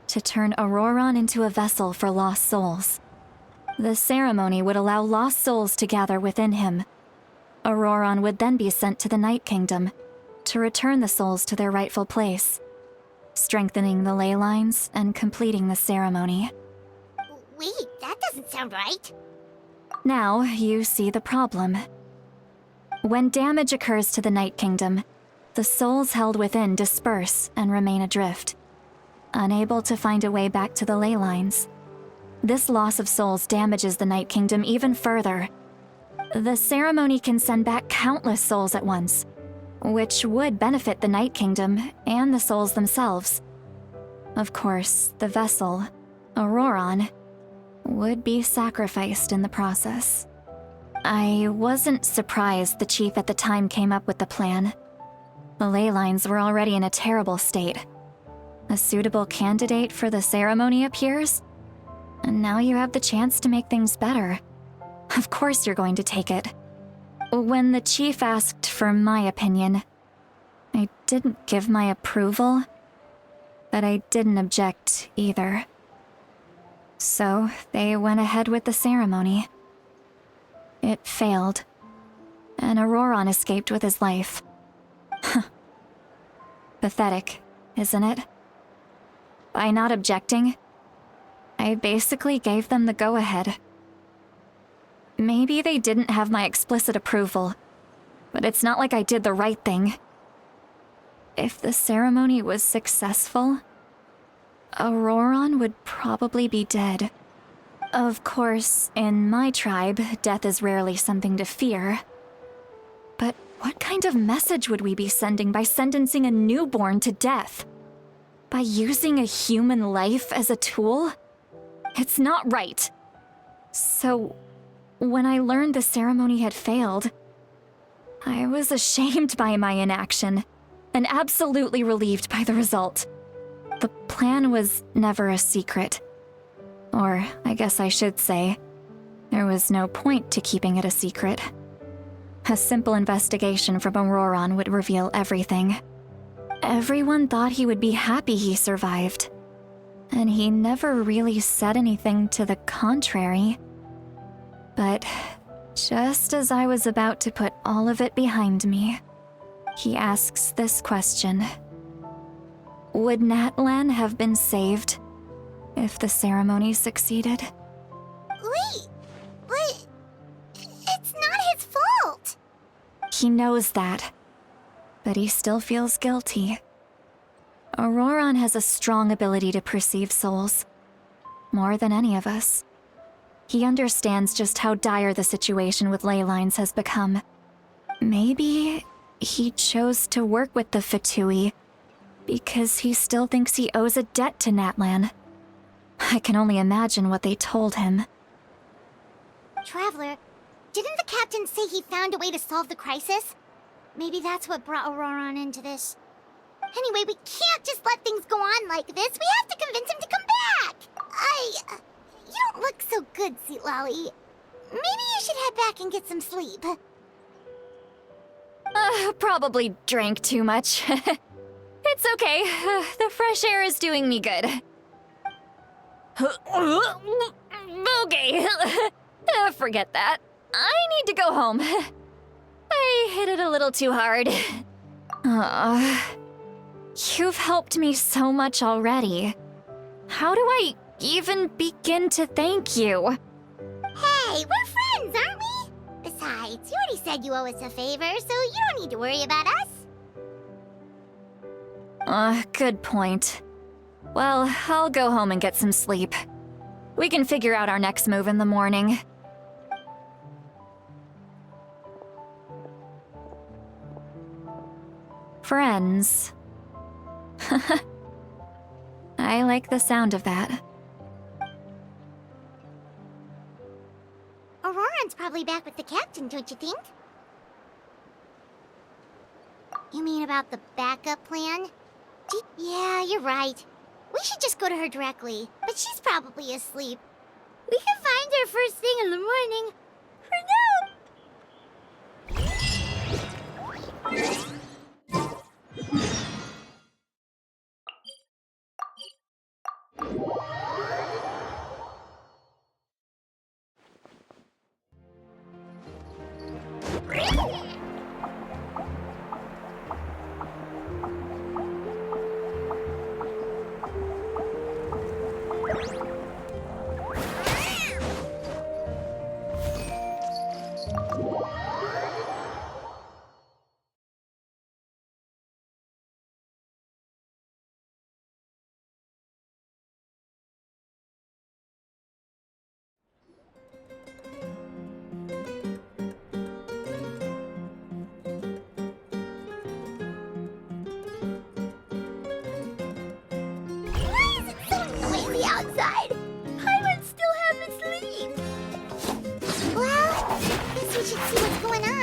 to turn Auroron into a vessel for lost souls. The ceremony would allow lost souls to gather within him. Auroron would then be sent to the Night Kingdom to return the souls to their rightful place, strengthening the ley lines and completing the ceremony. Wait, that doesn't sound right. Now you see the problem. When damage occurs to the Night Kingdom, the souls held within disperse and remain adrift, unable to find a way back to the ley lines. This loss of souls damages the Night Kingdom even further. The ceremony can send back countless souls at once, which would benefit the Night Kingdom and the souls themselves. Of course, the vessel, Auroron, would be sacrificed in the process. I wasn't surprised the chief at the time came up with the plan. The ley lines were already in a terrible state. A suitable candidate for the ceremony appears, and now you have the chance to make things better. Of course you're going to take it. When the chief asked for my opinion, I didn't give my approval, but I didn't object either. So they went ahead with the ceremony. It failed, and Auroron escaped with his life. Pathetic, isn't it? By not objecting, I basically gave them the go-ahead. Maybe they didn't have my explicit approval, but it's not like I did the right thing. If the ceremony was successful, Auroron would probably be dead. Of course, in my tribe, death is rarely something to fear. But what kind of message would we be sending by sentencing a newborn to death? By using a human life as a tool? It's not right. So, when I learned the ceremony had failed, I was ashamed by my inaction, and absolutely relieved by the result. The plan was never a secret. Or, I guess I should say, there was no point to keeping it a secret. A simple investigation from Auroron would reveal everything. Everyone thought he would be happy he survived, and he never really said anything to the contrary. But just as I was about to put all of it behind me, he asks this question. Would Natlan have been saved if the ceremony succeeded? Wait, but it's not his fault. He knows that, but he still feels guilty. Auroron has a strong ability to perceive souls, more than any of us. He understands just how dire the situation with ley lines has become. Maybe he chose to work with the Fatui because he still thinks he owes a debt to Natlan. I can only imagine what they told him. Traveler, didn't the captain say he found a way to solve the crisis? Maybe that's what brought Auroron into this. Anyway, we can't just let things go on like this. We have to convince him to come back! You don't look so good, Seatlolly. Maybe you should head back and get some sleep. Probably drank too much. It's okay. The fresh air is doing me good. Okay. Forget that. I need to go home. I hit it a little too hard. You've helped me so much already. How do I even begin to thank you? Hey, we're friends, aren't we? Besides, you already said you owe us a favor, so you don't need to worry about us. Good point. Well, I'll go home and get some sleep. We can figure out our next move in the morning. Friends. I like the sound of that. probably back with the captain, don't you think? You mean about the backup plan? Yeah, you're right. We should just go to her directly, but she's probably asleep. We can find her first thing in the morning. For now. Outside. Paimon still half asleep. Well, guess we should see what's going on.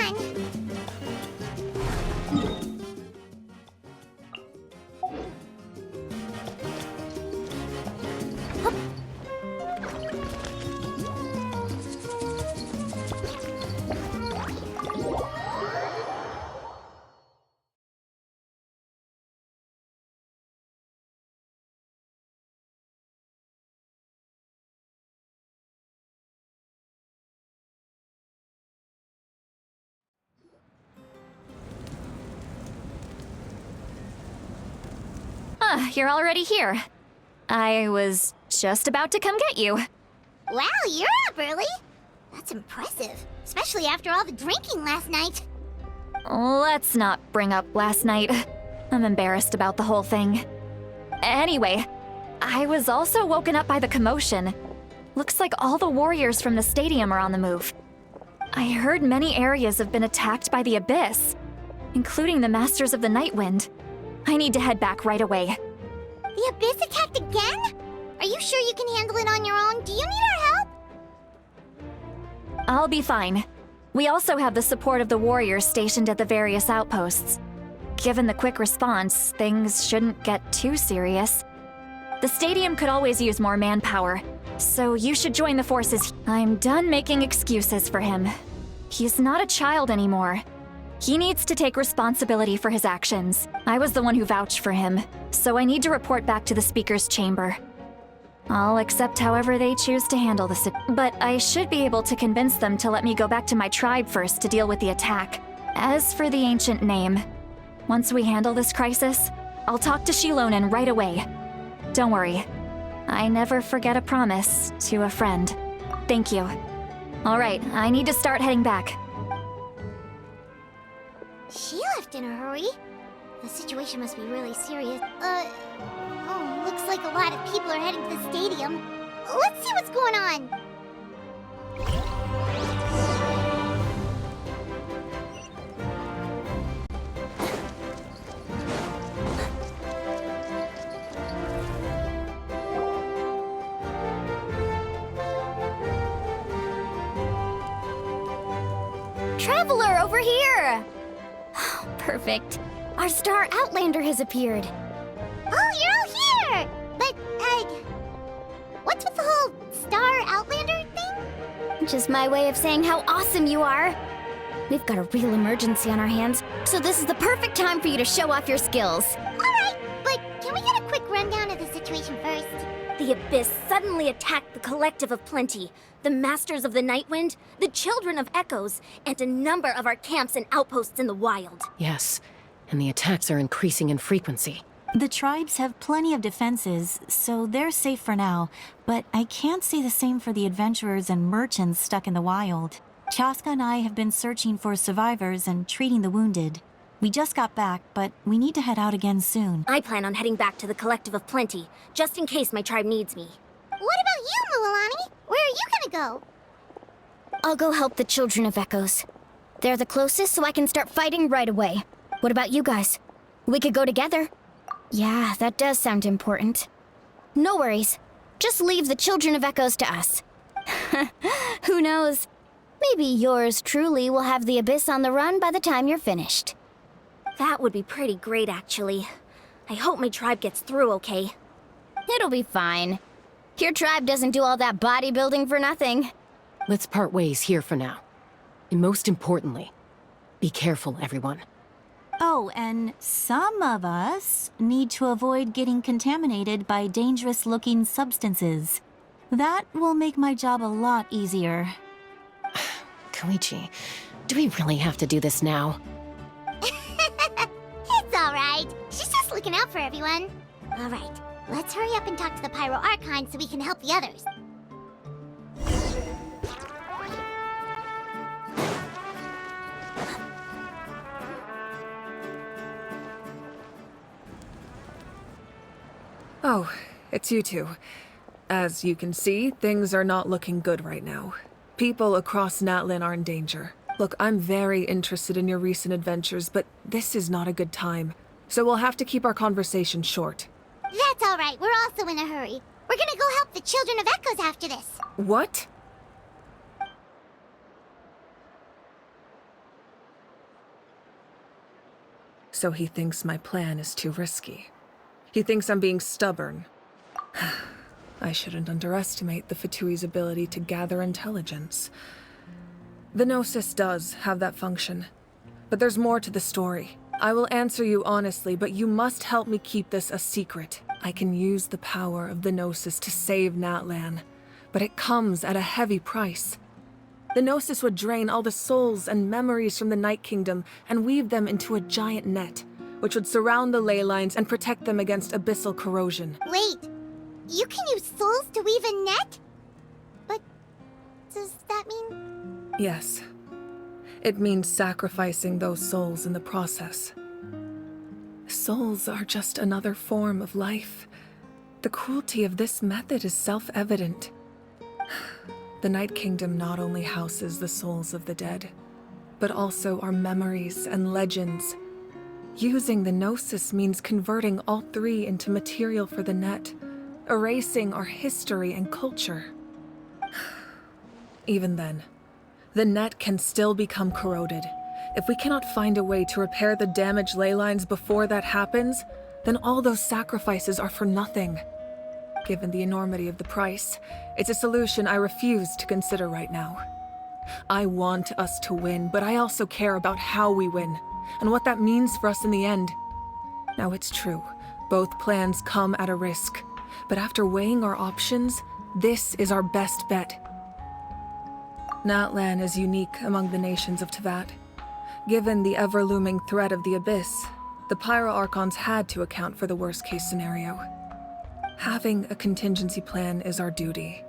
You're already here. I was just about to come get you. Wow, you're up early. That's impressive, especially after all the drinking last night. Let's not bring up last night. I'm embarrassed about the whole thing. Anyway, I was also woken up by the commotion. Looks like all the warriors from the stadium are on the move. I heard many areas have been attacked by the Abyss, including the Masters of the Nightwind. I need to head back right away. The Abyss attacked again? Are you sure you can handle it on your own? Do you need our help? I'll be fine. We also have the support of the warriors stationed at the various outposts. Given the quick response, things shouldn't get too serious. The stadium could always use more manpower, so you should join the forces. I'm done making excuses for him. He's not a child anymore. He needs to take responsibility for his actions. I was the one who vouched for him, so I need to report back to the Speaker's Chamber. I'll accept however they choose to handle the but I should be able to convince them to let me go back to my tribe first to deal with the attack. As for the ancient name, once we handle this crisis, I'll talk to Shilonen right away. Don't worry. I never forget a promise to a friend. Thank you. All right, I need to start heading back. She left in a hurry. The situation must be really serious. Oh, looks like a lot of people are heading to the stadium. Let's see what's going on. Traveler, over here! Perfect. Our star Outlander has appeared. Oh, you're all here! But, what's with the whole Star Outlander thing? Just my way of saying how awesome you are. We've got a real emergency on our hands, so this is the perfect time for you to show off your skills. Alright, but can we get a quick rundown of the situation first? The Abyss suddenly attacked the Collective of Plenty, the Masters of the Nightwind, the Children of Echoes, and a number of our camps and outposts in the wild. Yes, and the attacks are increasing in frequency. The tribes have plenty of defenses, so they're safe for now, but I can't say the same for the adventurers and merchants stuck in the wild. Chaska and I have been searching for survivors and treating the wounded. We just got back, but we need to head out again soon. I plan on heading back to the Collective of Plenty, just in case my tribe needs me. What about you, Mualani? Where are you gonna go? I'll go help the Children of Echoes. They're the closest, so I can start fighting right away. What about you guys? We could go together. Yeah, that does sound important. No worries. Just leave the Children of Echoes to us. Who knows? Maybe yours truly will have the Abyss on the run by the time you're finished. That would be pretty great, actually. I hope my tribe gets through okay. It'll be fine. Your tribe doesn't do all that bodybuilding for nothing. Let's part ways here for now. And most importantly, be careful, everyone. Oh, and some of us need to avoid getting contaminated by dangerous-looking substances. That will make my job a lot easier. Koichi, do we really have to do this now? It's alright. She's just looking out for everyone. Alright, let's hurry up and talk to the Pyro Archon so we can help the others. Oh, it's you two. As you can see, things are not looking good right now. People across Natlan are in danger. Look, I'm very interested in your recent adventures, but this is not a good time. So we'll have to keep our conversation short. That's alright, we're also in a hurry. We're gonna go help the Children of Echoes after this. What? So he thinks my plan is too risky. He thinks I'm being stubborn. I shouldn't underestimate the Fatui's ability to gather intelligence. The Gnosis does have that function. But there's more to the story. I will answer you honestly, but you must help me keep this a secret. I can use the power of the Gnosis to save Natlan, but it comes at a heavy price. The Gnosis would drain all the souls and memories from the Night Kingdom and weave them into a giant net, which would surround the ley lines and protect them against abyssal corrosion. Wait, you can use souls to weave a net? But does that mean... Yes. It means sacrificing those souls in the process. Souls are just another form of life. The cruelty of this method is self-evident. The Night Kingdom not only houses the souls of the dead, but also our memories and legends. Using the Gnosis means converting all three into material for the net, erasing our history and culture. Even then, the net can still become corroded. If we cannot find a way to repair the damaged ley lines before that happens, then all those sacrifices are for nothing. Given the enormity of the price, it's a solution I refuse to consider right now. I want us to win, but I also care about how we win, and what that means for us in the end. Now it's true, both plans come at a risk, but after weighing our options, this is our best bet. Natlan is unique among the nations of Teyvat. Given the ever-looming threat of the Abyss, the Pyro Archons had to account for the worst-case scenario. Having a contingency plan is our duty,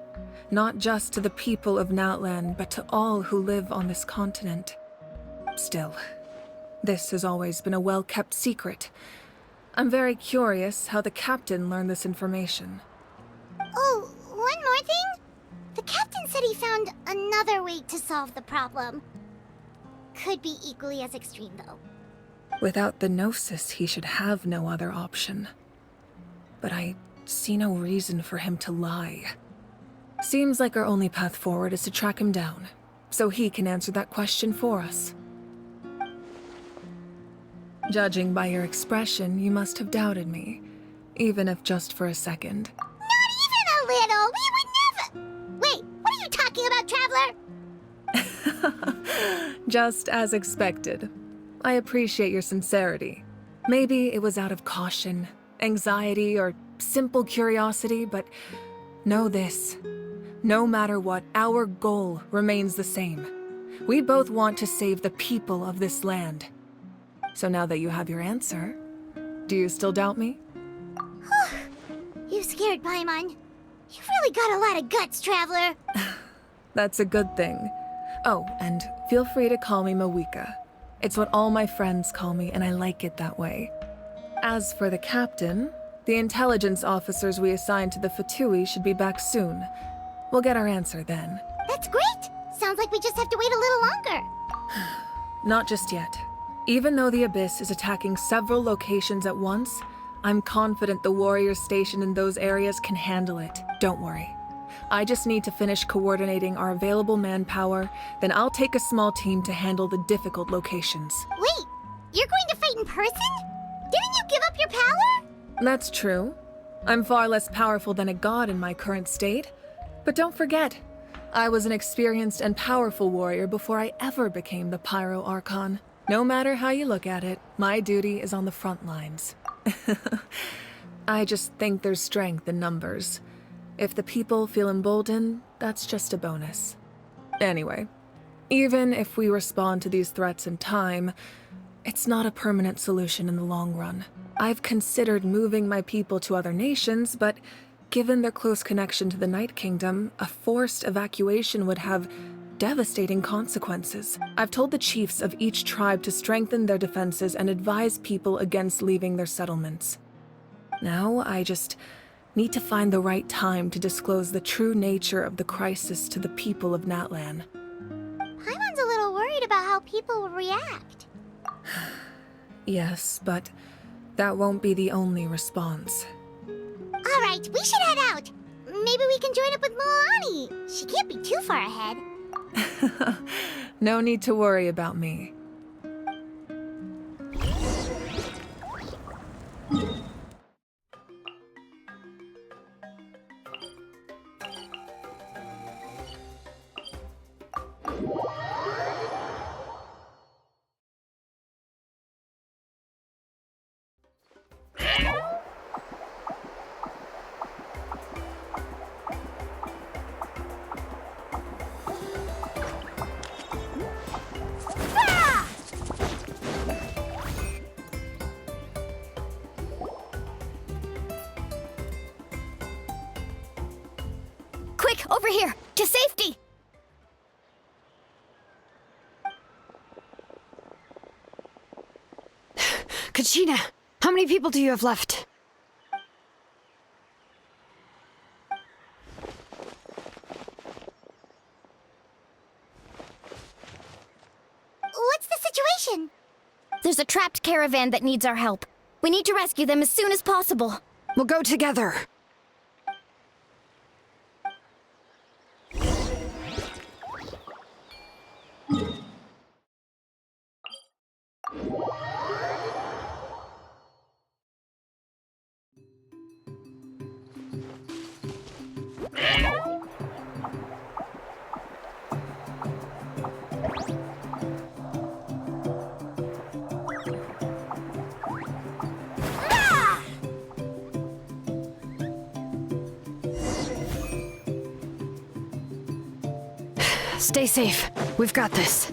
not just to the people of Natlan, but to all who live on this continent. Still, this has always been a well-kept secret. I'm very curious how the captain learned this information. Oh, one more thing? The captain said he found another way to solve the problem. Could be equally as extreme, though. Without the Gnosis, he should have no other option. But I see no reason for him to lie. Seems like our only path forward is to track him down, so he can answer that question for us. Judging by your expression, you must have doubted me, even if just for a second. Not even a little! We would never— Wait, what are you talking about, Traveler? Just as expected. I appreciate your sincerity. Maybe it was out of caution, anxiety, or simple curiosity, but know this. No matter what, our goal remains the same. We both want to save the people of this land. So now that you have your answer, do you still doubt me? You scared Paimon. You've really got a lot of guts, Traveler. That's a good thing. Oh, and feel free to call me Mawika. It's what all my friends call me, and I like it that way. As for the captain, the intelligence officers we assigned to the Fatui should be back soon. We'll get our answer then. That's great! Sounds like we just have to wait a little longer. Not just yet. Even though the Abyss is attacking several locations at once, I'm confident the warriors stationed in those areas can handle it. Don't worry. I just need to finish coordinating our available manpower, then I'll take a small team to handle the difficult locations. Wait, you're going to fight in person? Didn't you give up your power? That's true. I'm far less powerful than a god in my current state. But don't forget, I was an experienced and powerful warrior before I ever became the Pyro Archon. No matter how you look at it, my duty is on the front lines. I just think there's strength in numbers. If the people feel emboldened, that's just a bonus. Anyway, even if we respond to these threats in time, it's not a permanent solution in the long run. I've considered moving my people to other nations, but given their close connection to the Night Kingdom, a forced evacuation would have devastating consequences. I've told the chiefs of each tribe to strengthen their defenses and advise people against leaving their settlements. Now, I just need to find the right time to disclose the true nature of the crisis to the people of Natlan. Paimon's a little worried about how people will react. Yes, but that won't be the only response. All right, we should head out. Maybe we can join up with Milani. She can't be too far ahead. No need to worry about me. Quick, over here! To safety! Kachina, how many people do you have left? What's the situation? There's a trapped caravan that needs our help. We need to rescue them as soon as possible. We'll go together. Stay safe. We've got this.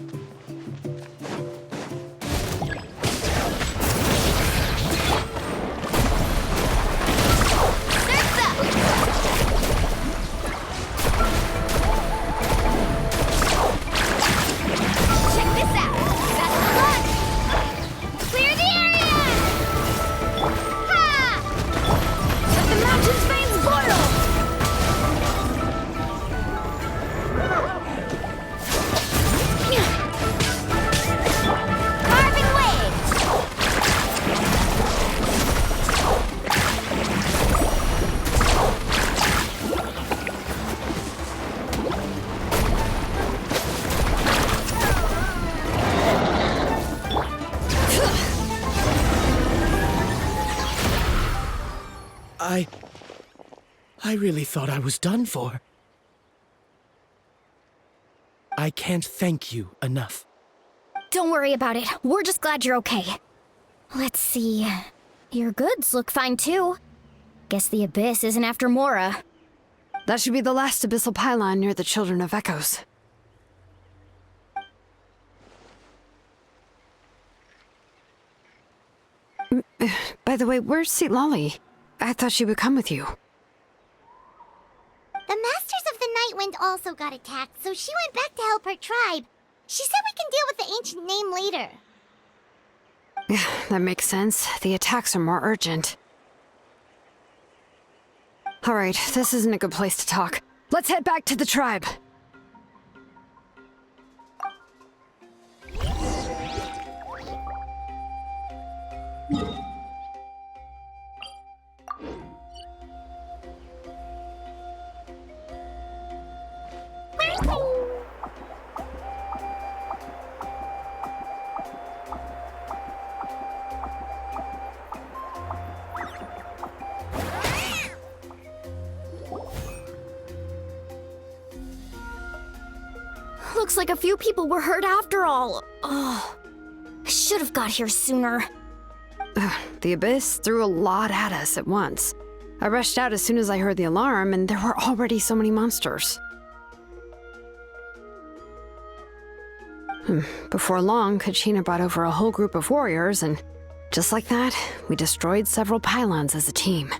I really thought I was done for. I can't thank you enough. Don't worry about it. We're just glad you're okay. Let's see. Your goods look fine too. Guess the Abyss isn't after Mora. That should be the last abyssal pylon near the Children of Echoes. By the way, where's Citlali? I thought she would come with you. The Masters of the Night Wind also got attacked, so she went back to help her tribe. She said we can deal with the ancient name later. Yeah, that makes sense. The attacks are more urgent. Alright, this isn't a good place to talk. Let's head back to the tribe. Looks like a few people were hurt after all. Oh, I should have got here sooner. The Abyss threw a lot at us at once. I rushed out as soon as I heard the alarm, and there were already so many monsters. Before long, Kachina brought over a whole group of warriors, and just like that, we destroyed several pylons as a team.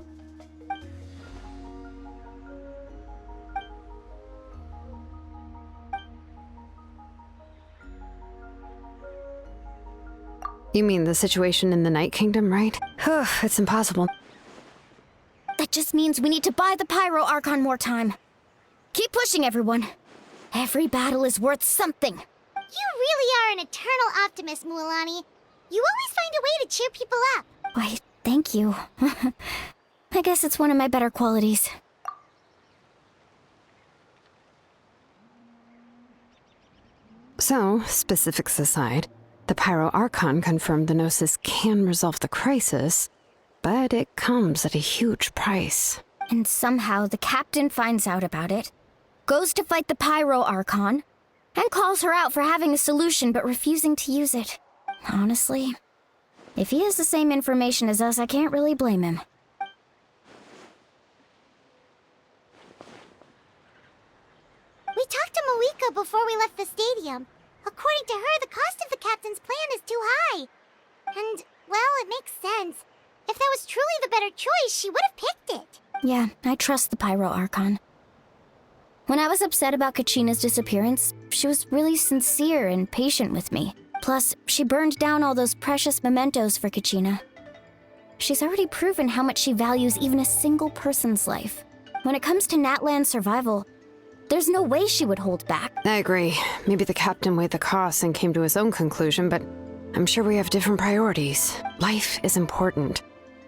You mean the situation in the Night Kingdom, right? It's impossible. That just means we need to buy the Pyro Archon more time. Keep pushing, everyone. Every battle is worth something. You really are an eternal optimist, Mualani. You always find a way to cheer people up. Why, thank you. I guess it's one of my better qualities. So, specifics aside, the Pyro Archon confirmed the Gnosis can resolve the crisis, but it comes at a huge price. And somehow the captain finds out about it, goes to fight the Pyro Archon, and calls her out for having a solution but refusing to use it. Honestly, if he has the same information as us, I can't really blame him. We talked to Moika before we left the stadium. According to her, the cost of the captain's plan is too high. And, well, it makes sense. If that was truly the better choice, she would have picked it. Yeah, I trust the Pyro Archon. When I was upset about Kachina's disappearance, she was really sincere and patient with me. Plus, she burned down all those precious mementos for Kachina. She's already proven how much she values even a single person's life. When it comes to Natlan's survival, there's no way she would hold back. I agree. Maybe the captain weighed the costs and came to his own conclusion, but I'm sure we have different priorities. Life is important,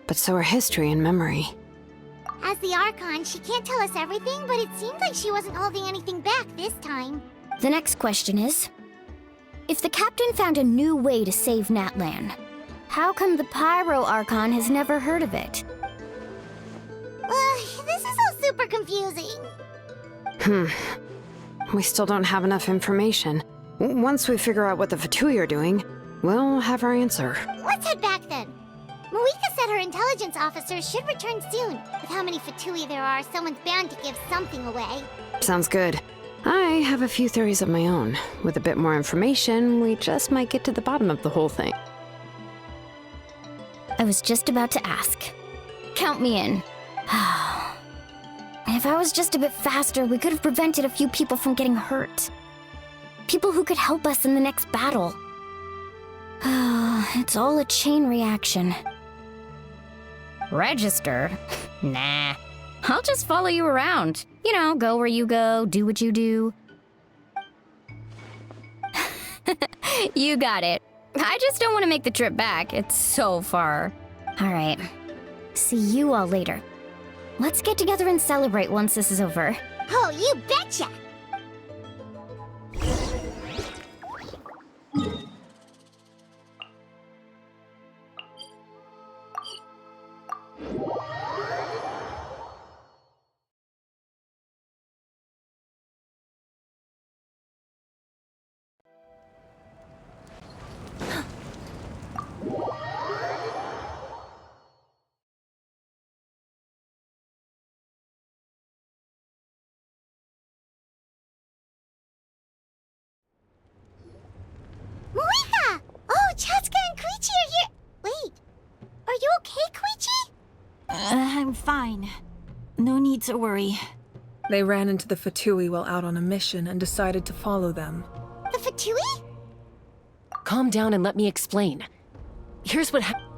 but so are history and memory. As the Archon, she can't tell us everything, but it seemed like she wasn't holding anything back this time. The next question is, if the captain found a new way to save Natlan, how come the Pyro Archon has never heard of it? This is all super confusing. We still don't have enough information. Once we figure out what the Fatui are doing, we'll have our answer. Let's head back then. Moika said her intelligence officers should return soon. With how many Fatui there are, someone's bound to give something away. Sounds good. I have a few theories of my own. With a bit more information, we just might get to the bottom of the whole thing. I was just about to ask. Count me in. If I was just a bit faster, we could have prevented a few people from getting hurt. People who could help us in the next battle. It's all a chain reaction. Register? Nah. I'll just follow you around. You know, go where you go, do what you do. You got it. I just don't want to make the trip back. It's so far. All right. See you all later. Let's get together and celebrate once this is over. Oh, you betcha! Moika! Oh, Chatsuka and Koichi are here! Wait, are you okay, Koichi? I'm fine. No need to worry. They ran into the Fatui while out on a mission and decided to follow them. The Fatui? Calm down and let me explain. Here's what happened.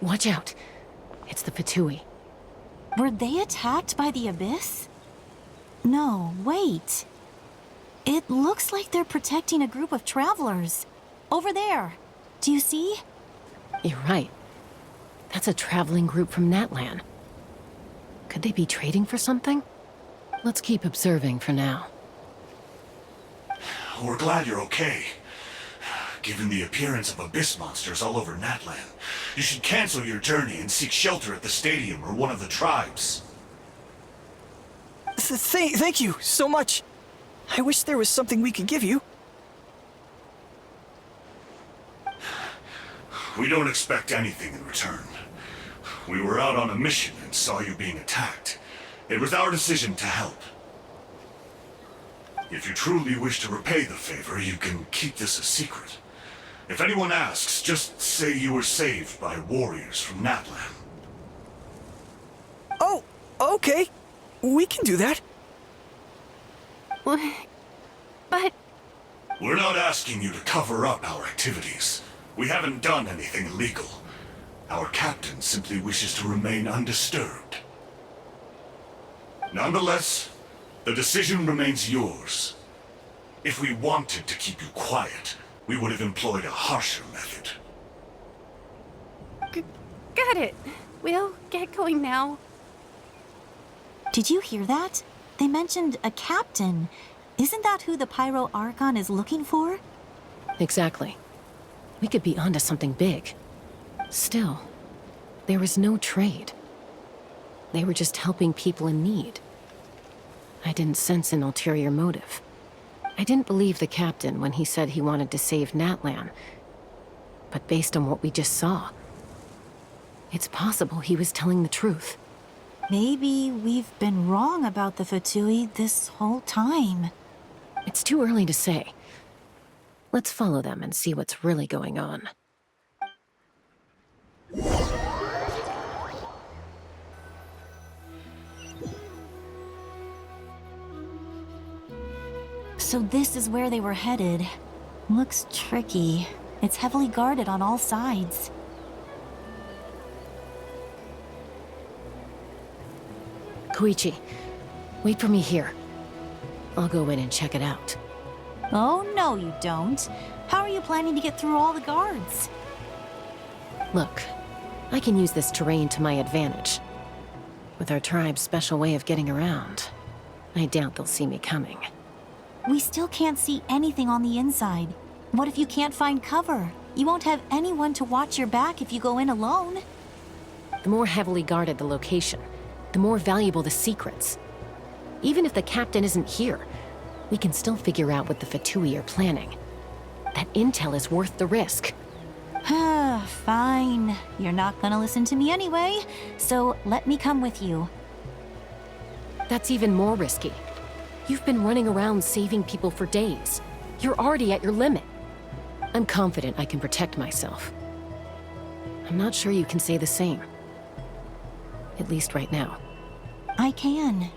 Watch out. It's the Fatui. Were they attacked by the Abyss? No, wait. It looks like they're protecting a group of travelers. Over there. Do you see? You're right. That's a traveling group from Natlan. Could they be trading for something? Let's keep observing for now. We're glad you're okay. Given the appearance of abyss monsters all over Natlan, you should cancel your journey and seek shelter at the stadium or one of the tribes. Thank you so much. I wish there was something we could give you. We don't expect anything in return. We were out on a mission and saw you being attacked. It was our decision to help. If you truly wish to repay the favor, you can keep this a secret. If anyone asks, just say you were saved by warriors from Natlan. Oh, okay. We can do that. But... We're not asking you to cover up our activities. We haven't done anything illegal. Our captain simply wishes to remain undisturbed. Nonetheless, the decision remains yours. If we wanted to keep you quiet, we would have employed a harsher method. Got it. We'll get going now. Did you hear that? They mentioned a captain. Isn't that who the Pyro Archon is looking for? Exactly. We could be onto something big. Still, there was no trade. They were just helping people in need. I didn't sense an ulterior motive. I didn't believe the captain when he said he wanted to save Natlan. But based on what we just saw, it's possible he was telling the truth. Maybe we've been wrong about the Fatui this whole time. It's too early to say. Let's follow them and see what's really going on. So this is where they were headed. Looks tricky. It's heavily guarded on all sides. Koichi, wait for me here. I'll go in and check it out. Oh, no you don't. How are you planning to get through all the guards? Look, I can use this terrain to my advantage. With our tribe's special way of getting around, I doubt they'll see me coming. We still can't see anything on the inside. What if you can't find cover? You won't have anyone to watch your back if you go in alone. The more heavily guarded the location, the more valuable the secrets. Even if the captain isn't here, we can still figure out what the Fatui are planning. That intel is worth the risk. Fine. You're not gonna listen to me anyway, so let me come with you. That's even more risky. You've been running around saving people for days. You're already at your limit. I'm confident I can protect myself. I'm not sure you can say the same. At least right now. I can.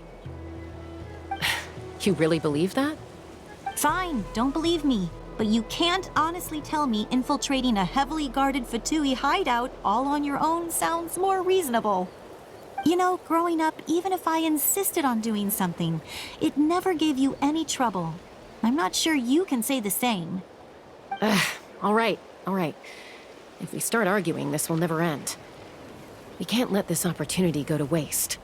You really believe that? Fine, don't believe me. But you can't honestly tell me infiltrating a heavily guarded Fatui hideout all on your own sounds more reasonable. You know, growing up, even if I insisted on doing something, it never gave you any trouble. I'm not sure you can say the same. All right. If we start arguing, this will never end. We can't let this opportunity go to waste.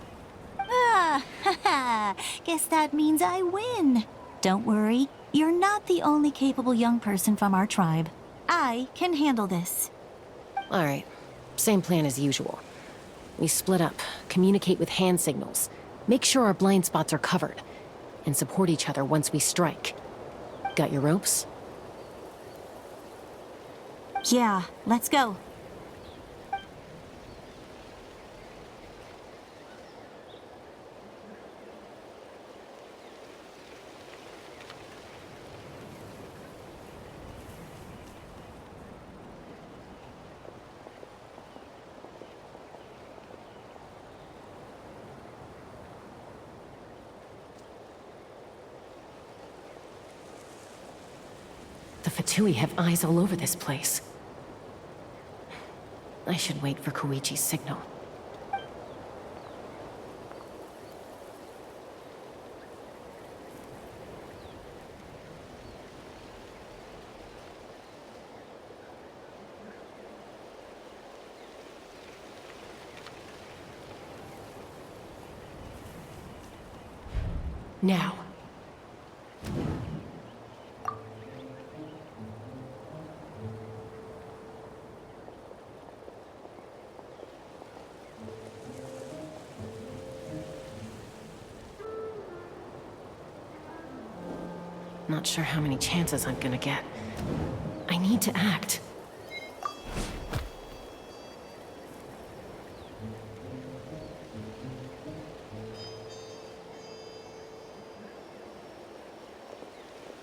Guess that means I win. Don't worry, you're not the only capable young person from our tribe. I can handle this. All right, same plan as usual. We split up, communicate with hand signals, make sure our blind spots are covered, and support each other once we strike. Got your ropes? Yeah, let's go. The Fatui have eyes all over this place. I should wait for Koichi's signal. Now. Not sure how many chances I'm gonna get. I need to act.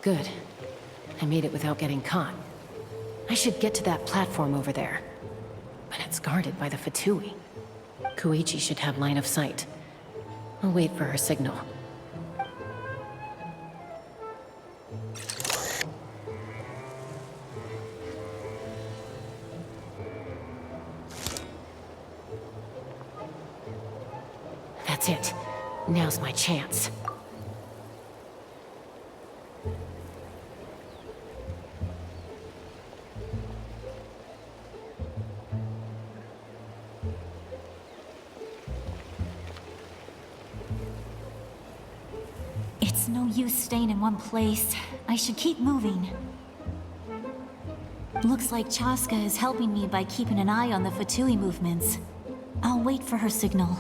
Good. I made it without getting caught. I should get to that platform over there. But it's guarded by the Fatui. Koichi should have line of sight. I'll wait for her signal. That's it. Now's my chance. It's no use staying in one place. I should keep moving. Looks like Chaska is helping me by keeping an eye on the Fatui movements. I'll wait for her signal.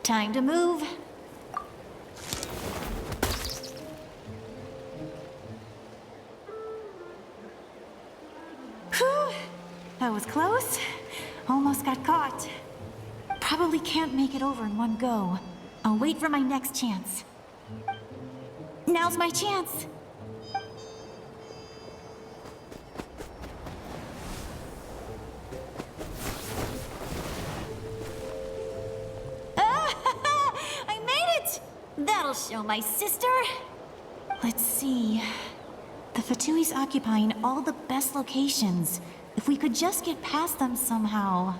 Time to move. Whew. That was close. Almost got caught. Probably can't make it over in one go. I'll wait for my next chance. Now's my chance. That'll show my sister. Let's see. The Fatui's occupying all the best locations. If we could just get past them somehow.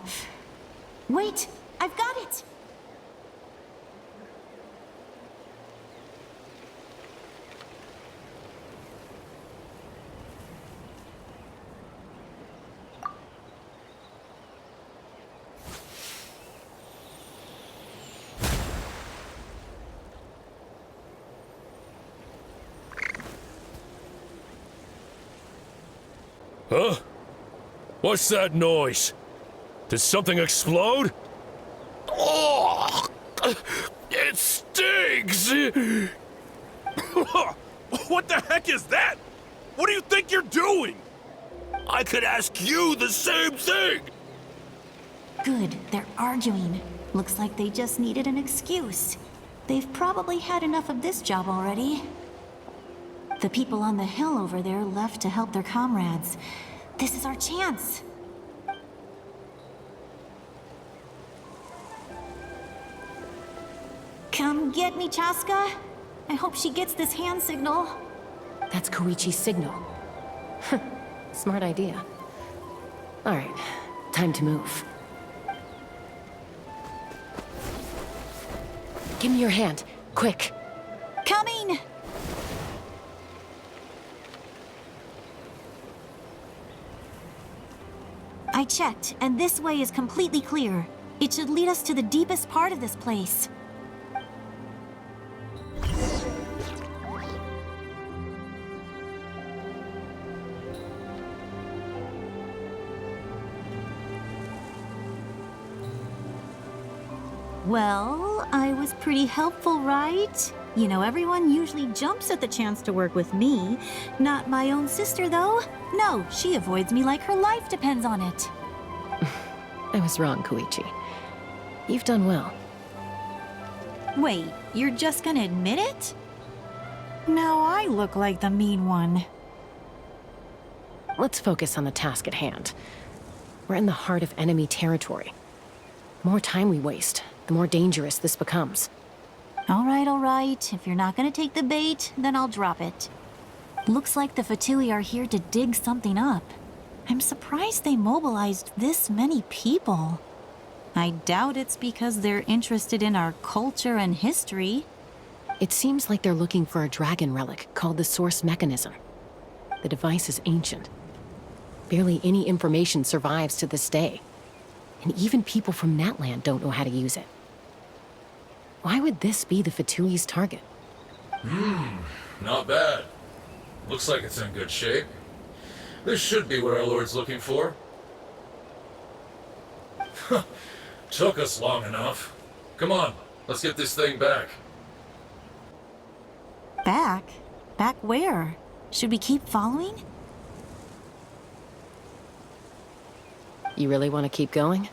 Wait, I've got it! Huh? What's that noise? Did something explode? Oh! It stings! What the heck is that? What do you think you're doing? I could ask you the same thing! Good, they're arguing. Looks like they just needed an excuse. They've probably had enough of this job already. The people on the hill over there left to help their comrades. This is our chance. Come get me, Chaska. I hope she gets this hand signal. That's Koichi's signal. Smart idea. Alright, time to move. Give me your hand, quick. Coming! I checked, and this way is completely clear. It should lead us to the deepest part of this place. Well, I was pretty helpful, right? You know, everyone usually jumps at the chance to work with me. Not my own sister, though. No, she avoids me like her life depends on it. I was wrong, Koichi. You've done well. Wait, you're just gonna admit it? Now I look like the mean one. Let's focus on the task at hand. We're in the heart of enemy territory. The more time we waste, the more dangerous this becomes. All right. If you're not gonna take the bait, then I'll drop it. Looks like the Fatui are here to dig something up. I'm surprised they mobilized this many people. I doubt it's because they're interested in our culture and history. It seems like they're looking for a dragon relic called the Source Mechanism. The device is ancient. Barely any information survives to this day. And even people from Natlan don't know how to use it. Why would this be the Fatui's target? Not bad. Looks like it's in good shape. This should be what our Lord's looking for. Took us long enough. Come on, let's get this thing back. Back? Back where? Should we keep following? You really want to keep going?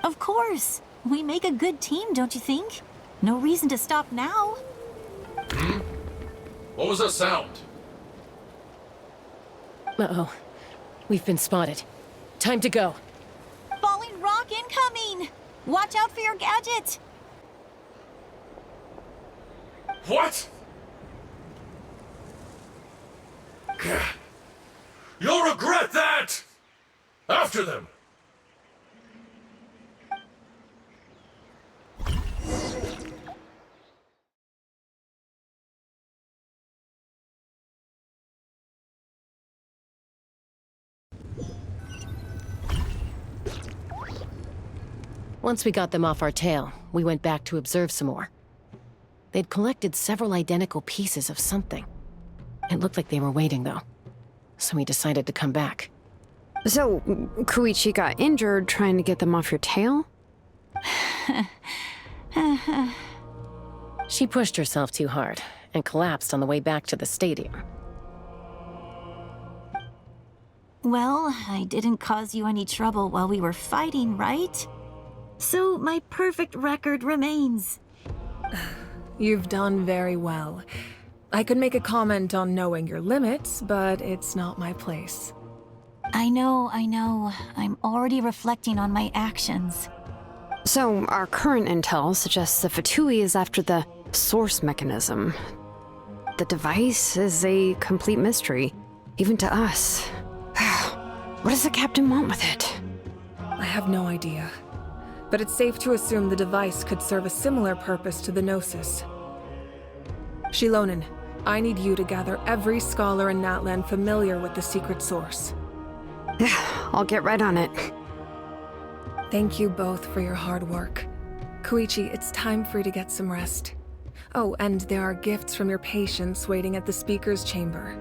Of course. We make a good team, don't you think? No reason to stop now. What was that sound? Uh-oh. We've been spotted. Time to go. Falling rock incoming! Watch out for your gadget! What? You'll regret that! After them! Once we got them off our tail, we went back to observe some more. They'd collected several identical pieces of something. It looked like they were waiting, though. So we decided to come back. So, Koichi got injured trying to get them off your tail? She pushed herself too hard and collapsed on the way back to the stadium. Well, I didn't cause you any trouble while we were fighting, right? So my perfect record remains. You've done very well. I could make a comment on knowing your limits, but it's not my place. I know. I'm already reflecting on my actions. So, our current intel suggests the Fatui is after the Source Mechanism. The device is a complete mystery, even to us. What does the captain want with it? I have no idea. But it's safe to assume the device could serve a similar purpose to the Gnosis. Shilonen, I need you to gather every scholar in Natlan familiar with the secret source. I'll get right on it. Thank you both for your hard work. Koichi, it's time for you to get some rest. Oh, and there are gifts from your patients waiting at the speaker's chamber.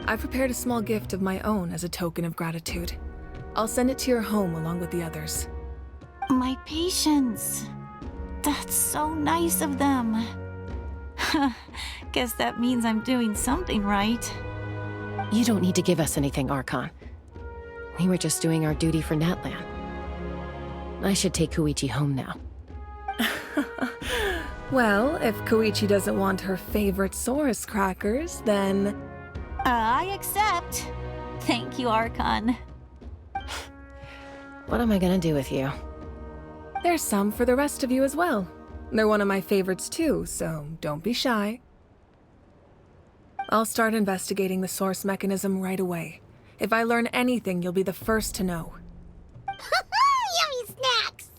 I've prepared a small gift of my own as a token of gratitude. I'll send it to your home along with the others. My patience. That's so nice of them. Guess that means I'm doing something right. You don't need to give us anything, Archon. We were just doing our duty for Natlan. I should take Koichi home now. Well, if Koichi doesn't want her favorite Saurus crackers, then... I accept. Thank you, Archon. What am I gonna do with you? There's some for the rest of you as well. They're one of my favorites too, so don't be shy. I'll start investigating the Source Mechanism right away. If I learn anything, you'll be the first to know. Yummy snacks!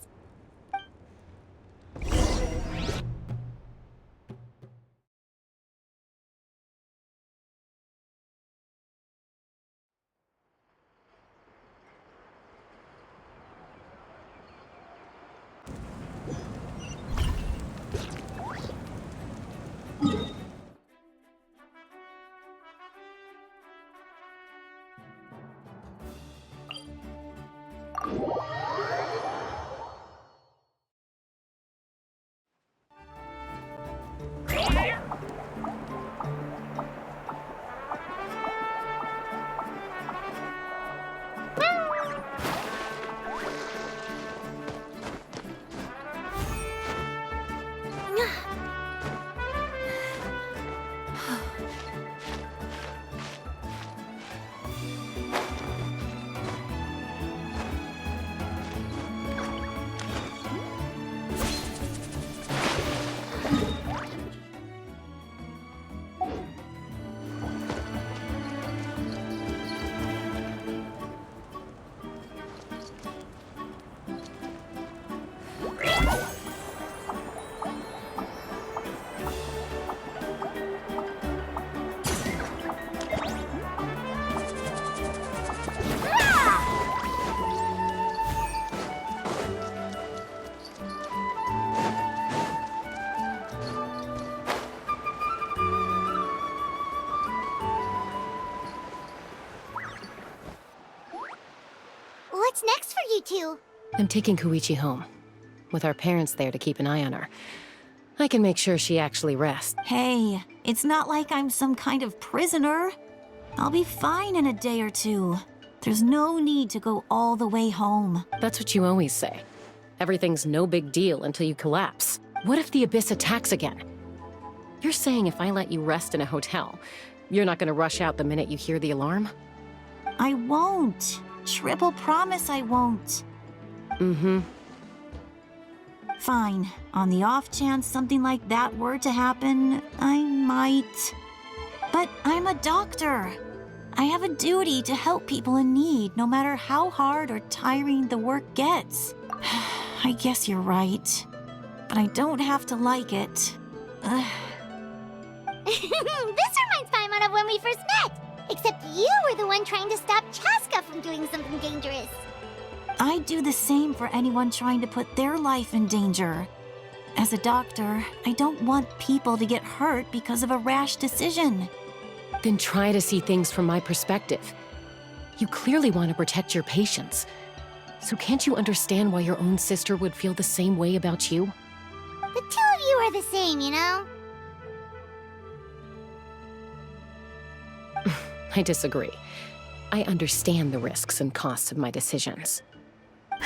I'm taking Koichi home, with our parents there to keep an eye on her. I can make sure she actually rests. Hey, it's not like I'm some kind of prisoner. I'll be fine in a day or two. There's no need to go all the way home. That's what you always say. Everything's no big deal until you collapse. What if the Abyss attacks again? You're saying if I let you rest in a hotel, you're not gonna rush out the minute you hear the alarm? I won't. Triple promise I won't. Mm-hmm. Fine. On the off chance something like that were to happen, I might. But I'm a doctor. I have a duty to help people in need, no matter how hard or tiring the work gets. I guess you're right. But I don't have to like it. This reminds Paimon of when we first met. Except you were the one trying to stop Chaska from doing something dangerous. I'd do the same for anyone trying to put their life in danger. As a doctor, I don't want people to get hurt because of a rash decision. Then try to see things from my perspective. You clearly want to protect your patients. So can't you understand why your own sister would feel the same way about you? The two of you are the same, you know? I disagree. I understand the risks and costs of my decisions.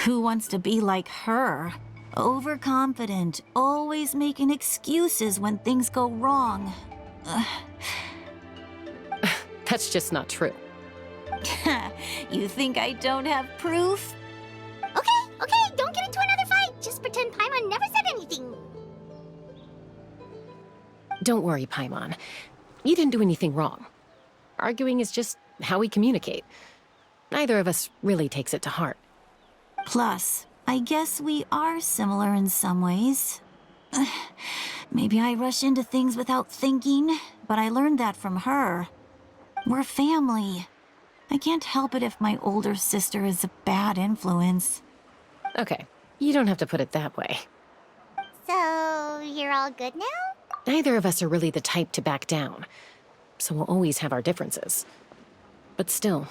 Who wants to be like her? Overconfident, always making excuses when things go wrong. That's just not true. You think I don't have proof? Okay, don't get into another fight. Just pretend Paimon never said anything. Don't worry, Paimon. You didn't do anything wrong. Arguing is just how we communicate. Neither of us really takes it to heart. Plus, I guess we are similar in some ways. Maybe I rush into things without thinking, but I learned that from her. We're family. I can't help it if my older sister is a bad influence. Okay, you don't have to put it that way. So, you're all good now? Neither of us are really the type to back down, so we'll always have our differences. But still,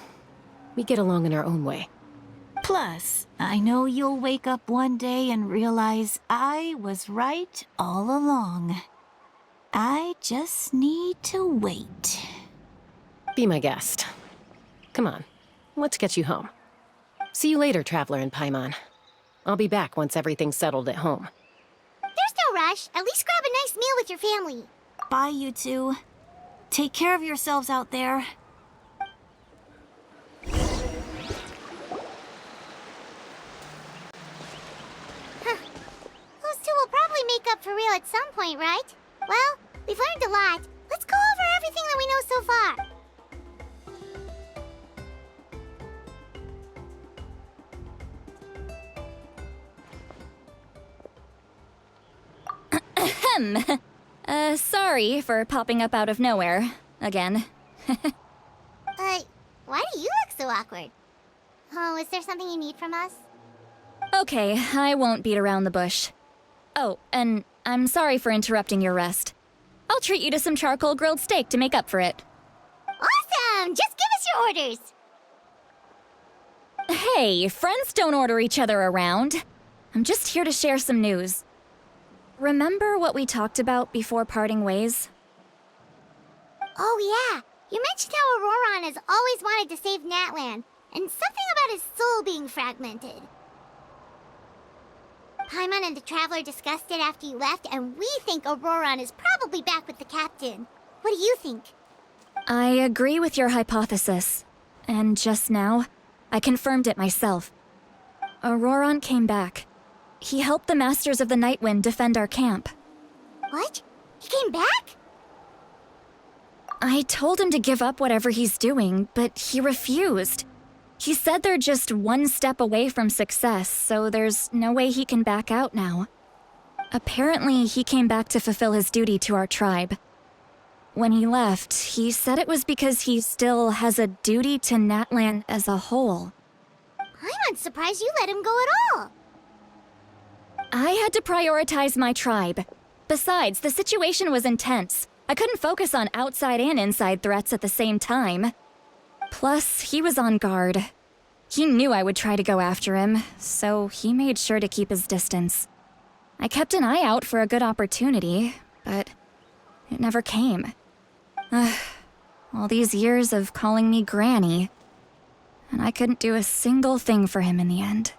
we get along in our own way. Plus, I know you'll wake up one day and realize I was right all along. I just need to wait. Be my guest. Come on, let's get you home. See you later, Traveler and Paimon. I'll be back once everything's settled at home. There's no rush. At least grab a nice meal with your family. Bye, you two. Take care of yourselves out there. Those two will probably make up for real at some point, right? Well, we've learned a lot. Let's go over everything that we know so far. Sorry for popping up out of nowhere. Again. Why do you look so awkward? Oh, is there something you need from us? Okay, I won't beat around the bush. Oh, and I'm sorry for interrupting your rest. I'll treat you to some charcoal grilled steak to make up for it. Awesome! Just give us your orders! Hey, friends don't order each other around. I'm just here to share some news. Remember what we talked about before parting ways? Oh yeah, you mentioned how Auroron has always wanted to save Natlan, and something about his soul being fragmented. Paimon and the Traveler discussed it after you left, and we think Auroron is probably back with the captain. What do you think? I agree with your hypothesis. And just now, I confirmed it myself. Auroron came back. He helped the Masters of the Nightwind defend our camp. What? He came back? I told him to give up whatever he's doing, but he refused. He said they're just one step away from success, so there's no way he can back out now. Apparently, he came back to fulfill his duty to our tribe. When he left, he said it was because he still has a duty to Natlan as a whole. I'm surprised you let him go at all. I had to prioritize my tribe. Besides, the situation was intense. I couldn't focus on outside and inside threats at the same time. Plus, he was on guard. He knew I would try to go after him, so he made sure to keep his distance. I kept an eye out for a good opportunity, but it never came. All these years of calling me Granny, and I couldn't do a single thing for him in the end.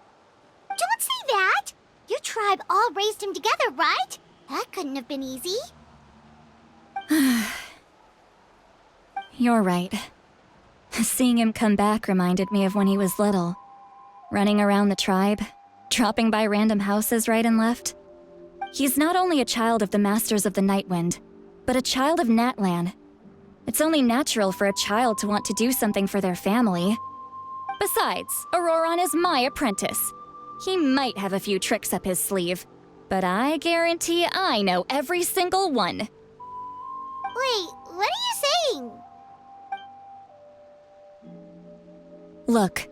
Don't say that! Your tribe all raised him together, right? That couldn't have been easy. You're right. Seeing him come back reminded me of when he was little. Running around the tribe, dropping by random houses right and left. He's not only a child of the Masters of the Nightwind, but a child of Natlan. It's only natural for a child to want to do something for their family. Besides, Auroron is my apprentice. He might have a few tricks up his sleeve, but I guarantee I know every single one. Wait, what are you saying? Look.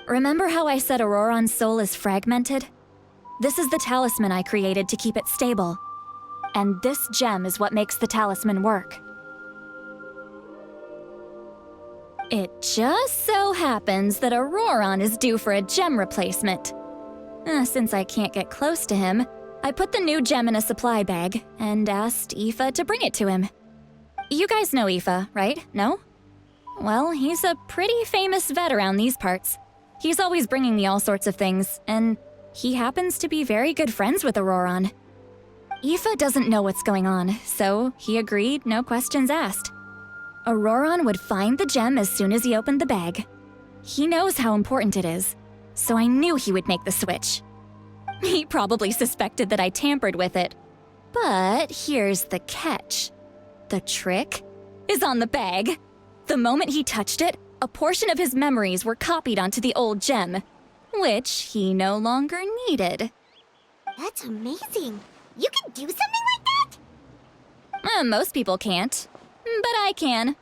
Remember how I said Auroron's soul is fragmented? This is the talisman I created to keep it stable. And this gem is what makes the talisman work. It just so happens that Auroron is due for a gem replacement. Since I can't get close to him, I put the new gem in a supply bag and asked Aoife to bring it to him. You guys know Aoife, right? No? Well, he's a pretty famous vet around these parts. He's always bringing me all sorts of things, and he happens to be very good friends with Auroron. Aoife doesn't know what's going on, so he agreed, no questions asked. Auroron would find the gem as soon as he opened the bag. He knows how important it is, so I knew he would make the switch. He probably suspected that I tampered with it. But here's the catch. The trick is on the bag. The moment he touched it, a portion of his memories were copied onto the old gem, which he no longer needed. That's amazing. You can do something like that? Most people can't, but I can.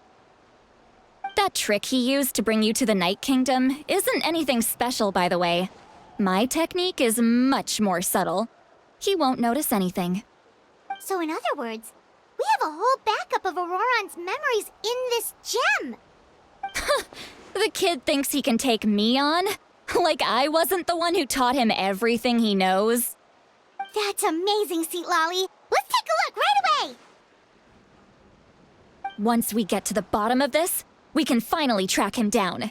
That trick he used to bring you to the Night Kingdom isn't anything special, by the way. My technique is much more subtle. He won't notice anything. So in other words, we have a whole backup of Auroron's memories in this gem. The kid thinks he can take me on? Like I wasn't the one who taught him everything he knows? That's amazing, Seat Lolly. Let's take a look right away. Once we get to the bottom of this, we can finally track him down.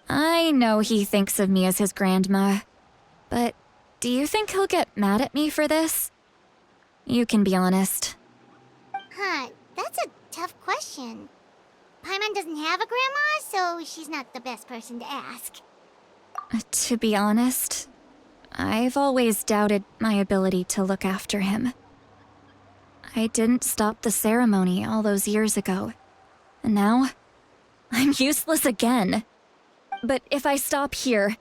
I know he thinks of me as his grandma, but do you think he'll get mad at me for this? You can be honest. That's a tough question. Paimon doesn't have a grandma, so she's not the best person to ask. To be honest, I've always doubted my ability to look after him. I didn't stop the ceremony all those years ago, and now I'm useless again. But if I stop here,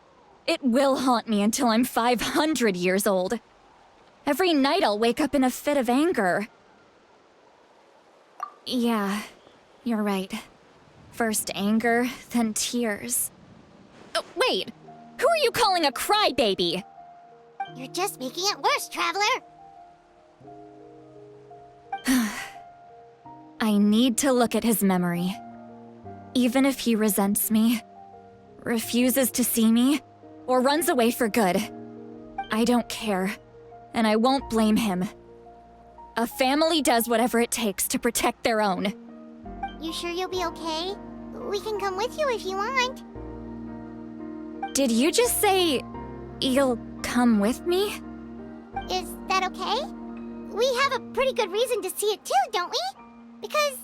it will haunt me until I'm 500 years old. Every night I'll wake up in a fit of anger. Yeah, you're right. First anger, then tears. Oh, wait! Who are you calling a crybaby? You're just making it worse, Traveler. I need to look at his memory. Even if he resents me, refuses to see me, or runs away for good, I don't care, and I won't blame him. A family does whatever it takes to protect their own. You sure you'll be okay? We can come with you if you want. Did you just say you'll come with me? Is that okay? We have a pretty good reason to see it too, don't we? Because,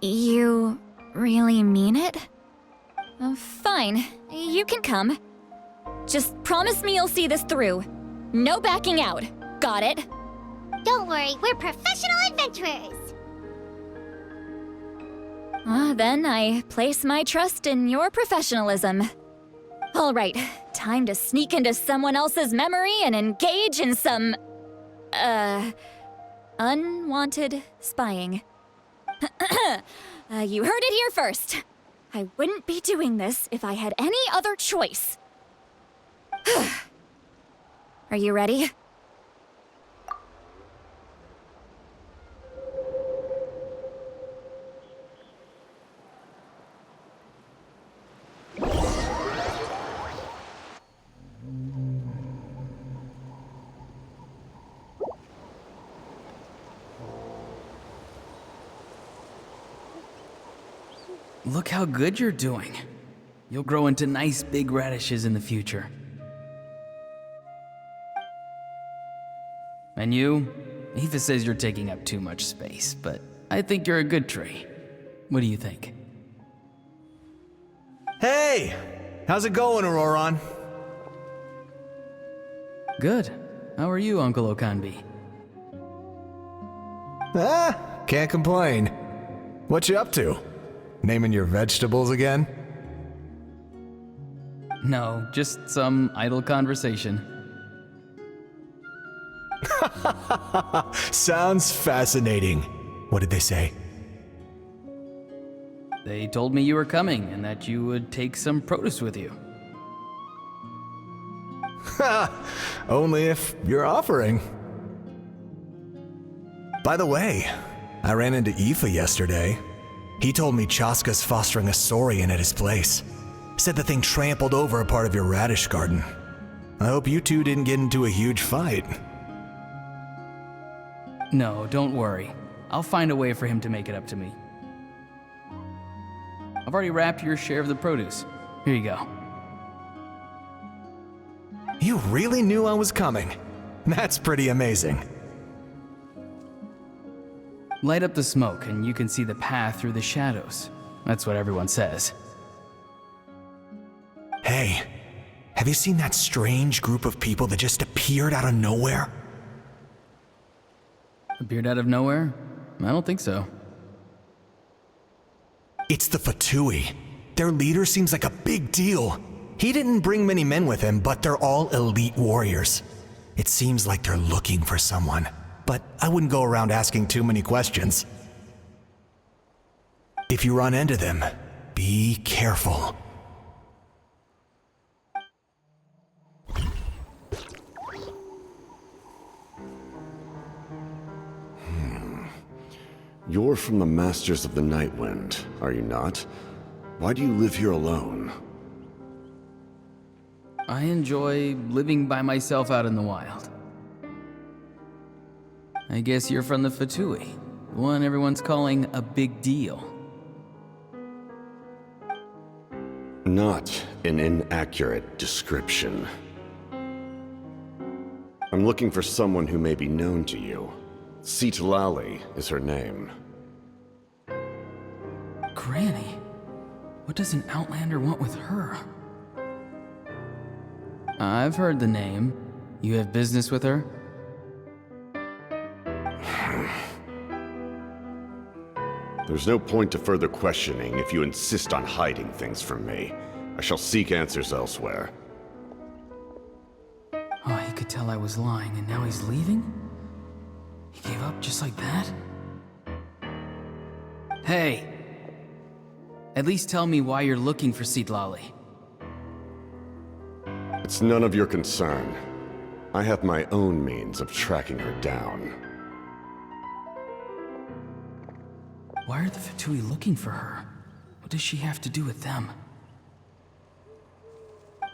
You really mean it? Fine, you can come. Just promise me you'll see this through. No backing out. Got it? Don't worry, we're professional adventurers. Then I place my trust in your professionalism. All right, time to sneak into someone else's memory and engage in some, unwanted spying. You heard it here first. I wouldn't be doing this if I had any other choice. Are you ready? Look how good you're doing. You'll grow into nice big radishes in the future. And you? Aoife says you're taking up too much space, but I think you're a good tree. What do you think? Hey! How's it going, Auroron? Good. How are you, Uncle Okanbi? Can't complain. What you up to? Naming your vegetables again? No, just some idle conversation. Sounds fascinating. What did they say? They told me you were coming and that you would take some produce with you. Only if you're offering. By the way, I ran into Aoife yesterday. He told me Chaska's fostering a saurian at his place. Said the thing trampled over a part of your radish garden. I hope you two didn't get into a huge fight. No, don't worry. I'll find a way for him to make it up to me. I've already wrapped your share of the produce. Here you go. You really knew I was coming. That's pretty amazing. Light up the smoke and you can see the path through the shadows. That's what everyone says. Hey, have you seen that strange group of people that just appeared out of nowhere? Appeared out of nowhere? I don't think so. It's the Fatui. Their leader seems like a big deal. He didn't bring many men with him, but they're all elite warriors. It seems like they're looking for someone, but I wouldn't go around asking too many questions. If you run into them, be careful. You're from the Masters of the Nightwind, are you not? Why do you live here alone? I enjoy living by myself out in the wild. I guess you're from the Fatui, the one everyone's calling a big deal. Not an inaccurate description. I'm looking for someone who may be known to you. Citlali is her name. Granny? What does an Outlander want with her? I've heard the name. You have business with her? There's no point to further questioning if you insist on hiding things from me. I shall seek answers elsewhere. Oh, he could tell I was lying and now he's leaving? He gave up just like that? Hey! At least tell me why you're looking for Citlali. It's none of your concern. I have my own means of tracking her down. Why are the Fatui looking for her? What does she have to do with them?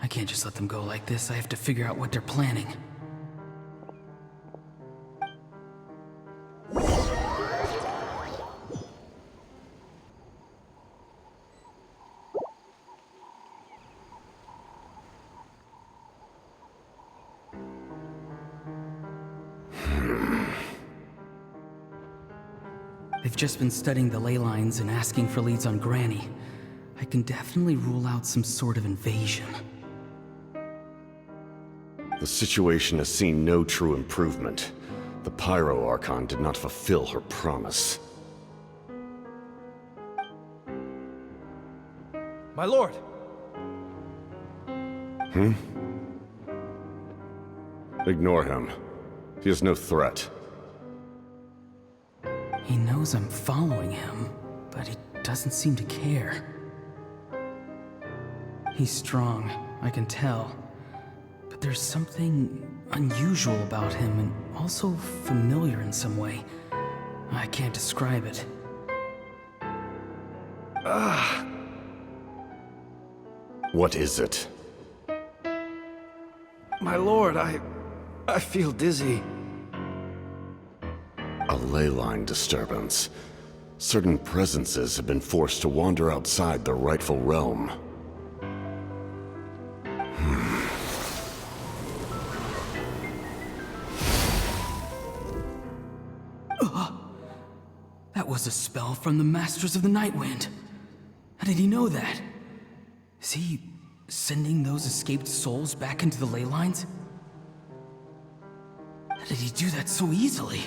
I can't just let them go like this. I have to figure out what they're planning. They've just been studying the ley lines and asking for leads on Granny. I can definitely rule out some sort of invasion. The situation has seen no true improvement. The Pyro Archon did not fulfill her promise. My lord! Ignore him. He is no threat. He knows I'm following him, but he doesn't seem to care. He's strong, I can tell. But there's something unusual about him and also familiar in some way. I can't describe it. What is it? My lord, I feel dizzy. A ley line disturbance. Certain presences have been forced to wander outside their rightful realm. That was a spell from the Masters of the Nightwind. How did he know that? Is he sending those escaped souls back into the ley lines? How did he do that so easily?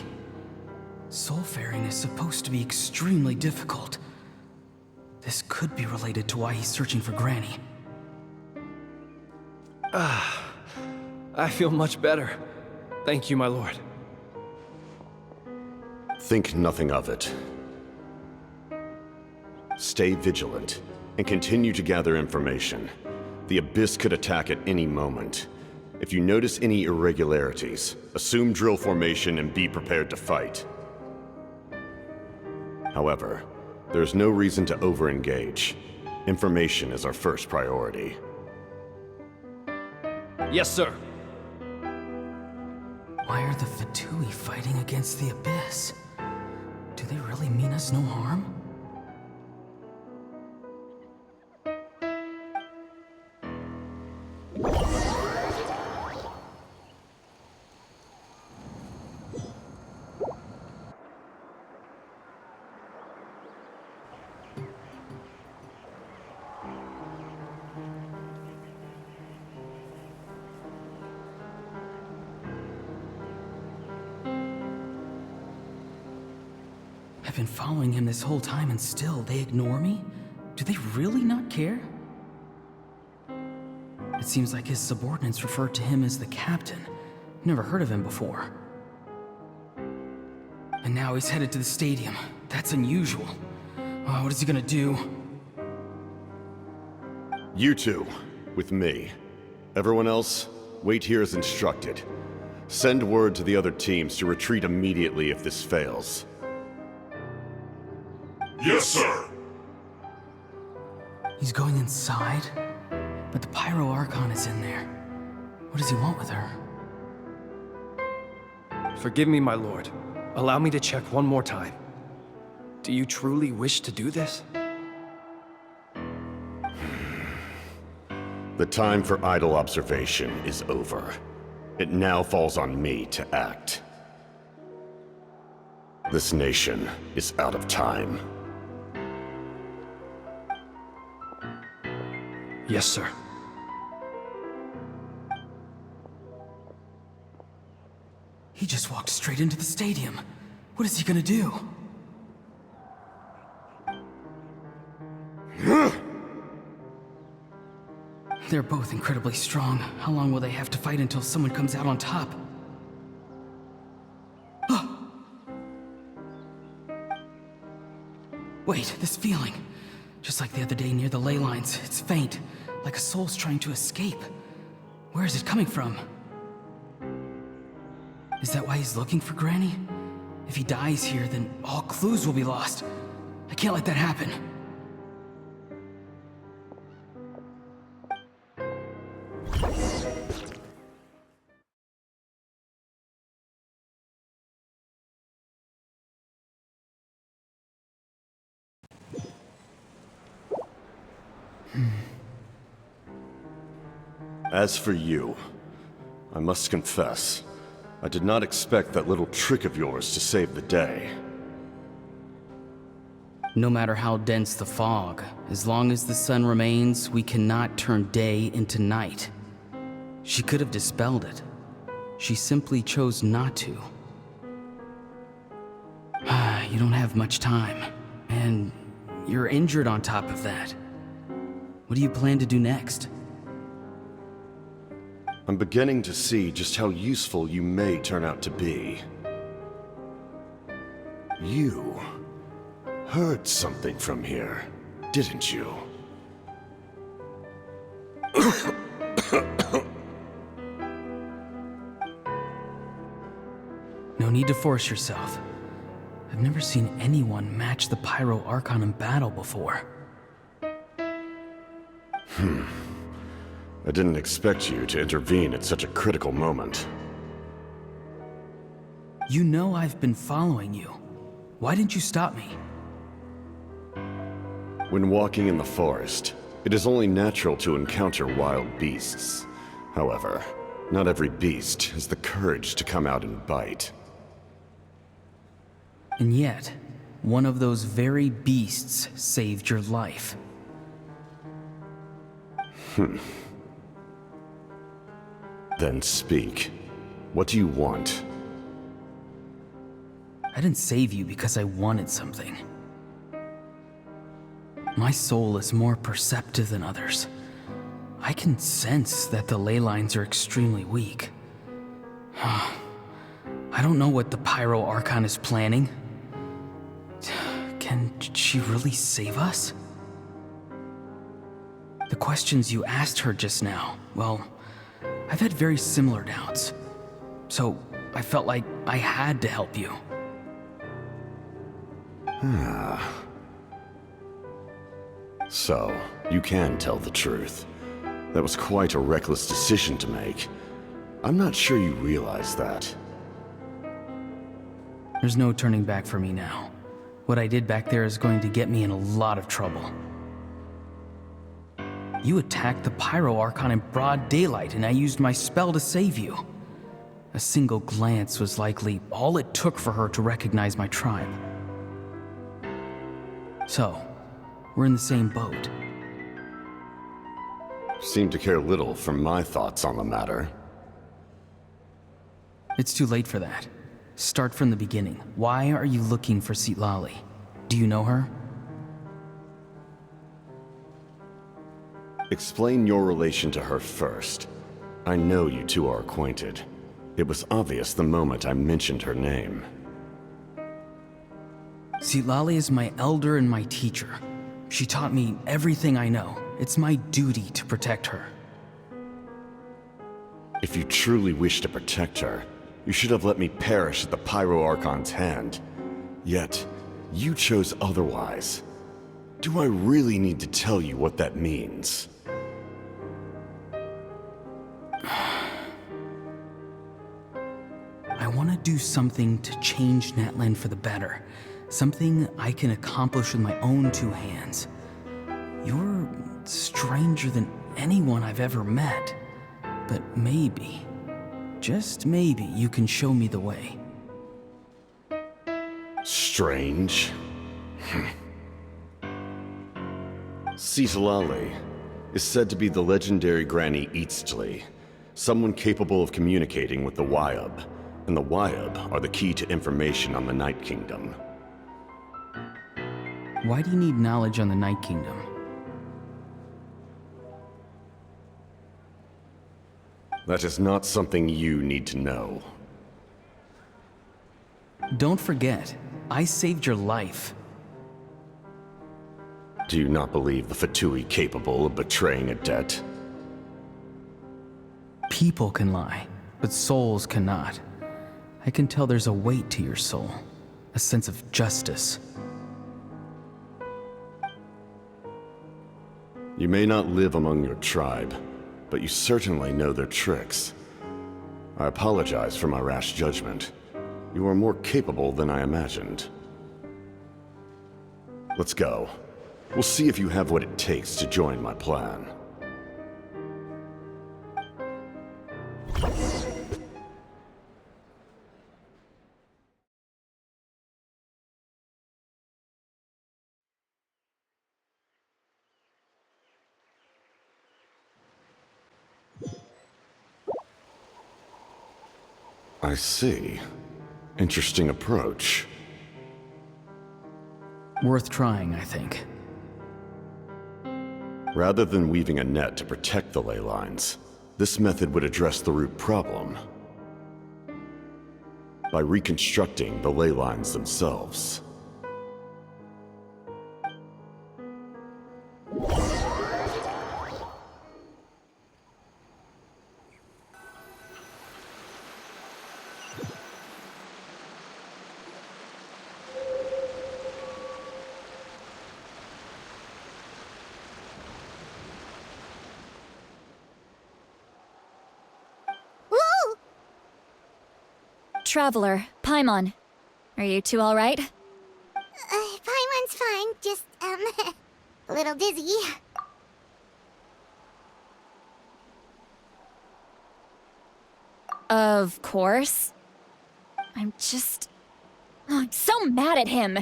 Soulfaring is supposed to be extremely difficult. This could be related to why he's searching for Granny. I feel much better. Thank you, my lord. Think nothing of it. Stay vigilant, and continue to gather information. The Abyss could attack at any moment. If you notice any irregularities, assume drill formation and be prepared to fight. However, there's no reason to over-engage. Information is our first priority. Yes, sir. Why are the Fatui fighting against the Abyss? Do they really mean us no harm? I've been following him this whole time and still they ignore me? Do they really not care? It seems like his subordinates refer to him as the captain. Never heard of him before. And now he's headed to the stadium. That's unusual. What is he gonna do? You two, with me. Everyone else, wait here as instructed. Send word to the other teams to retreat immediately if this fails. Yes, sir! He's going inside? But the Pyro Archon is in there. What does he want with her? Forgive me, my lord. Allow me to check one more time. Do you truly wish to do this? The time for idle observation is over. It now falls on me to act. This nation is out of time. Yes, sir. He just walked straight into the stadium. What is he gonna do? They're both incredibly strong. How long will they have to fight until someone comes out on top? Wait, this feeling. Just like the other day near the ley lines, it's faint, like a soul's trying to escape. Where is it coming from? Is that why he's looking for Granny? If he dies here, then all clues will be lost. I can't let that happen. As for you, I must confess, I did not expect that little trick of yours to save the day. No matter how dense the fog, as long as the sun remains, we cannot turn day into night. She could have dispelled it. She simply chose not to. You don't have much time, and you're injured on top of that. What do you plan to do next? I'm beginning to see just how useful you may turn out to be. You heard something from here, didn't you? No need to force yourself. I've never seen anyone match the Pyro Archon in battle before. I didn't expect you to intervene at such a critical moment. You know I've been following you. Why didn't you stop me? When walking in the forest, it is only natural to encounter wild beasts. However, not every beast has the courage to come out and bite. And yet, one of those very beasts saved your life. Then speak. What do you want? I didn't save you because I wanted something. My soul is more perceptive than others. I can sense that the ley lines are extremely weak. I don't know what the Pyro Archon is planning. Can she really save us? The questions you asked her just now, well, I've had very similar doubts. So I felt like I had to help you. So, you can tell the truth. That was quite a reckless decision to make. I'm not sure you realize that. There's no turning back for me now. What I did back there is going to get me in a lot of trouble. You attacked the Pyro Archon in broad daylight, and I used my spell to save you. A single glance was likely all it took for her to recognize my tribe. So, we're in the same boat. Seem to care little for my thoughts on the matter. It's too late for that. Start from the beginning. Why are you looking for Citlali? Do you know her? Explain your relation to her first. I know you two are acquainted. It was obvious the moment I mentioned her name. Citlali is my elder and my teacher. She taught me everything I know. It's my duty to protect her. If you truly wish to protect her, you should have let me perish at the Pyro Archon's hand. Yet, you chose otherwise. Do I really need to tell you what that means? I want to do something to change Natlan for the better. Something I can accomplish with my own two hands. You're stranger than anyone I've ever met. But maybe, just maybe, you can show me the way. Strange. Citlali is said to be the legendary Granny Eastli, someone capable of communicating with the Wyub, and the Wyub are the key to information on the Night Kingdom. Why do you need knowledge on the Night Kingdom? That is not something you need to know. Don't forget, I saved your life. Do you not believe the Fatui capable of betraying a debt? People can lie, but souls cannot. I can tell there's a weight to your soul, a sense of justice. You may not live among your tribe, but you certainly know their tricks. I apologize for my rash judgment. You are more capable than I imagined. Let's go. We'll see if you have what it takes to join my plan. I see. Interesting approach. Worth trying, I think. Rather than weaving a net to protect the ley lines, this method would address the root problem by reconstructing the ley lines themselves. Traveler, Paimon. Are you two alright? Paimon's fine, just, A little dizzy. Of course. I'm so mad at him.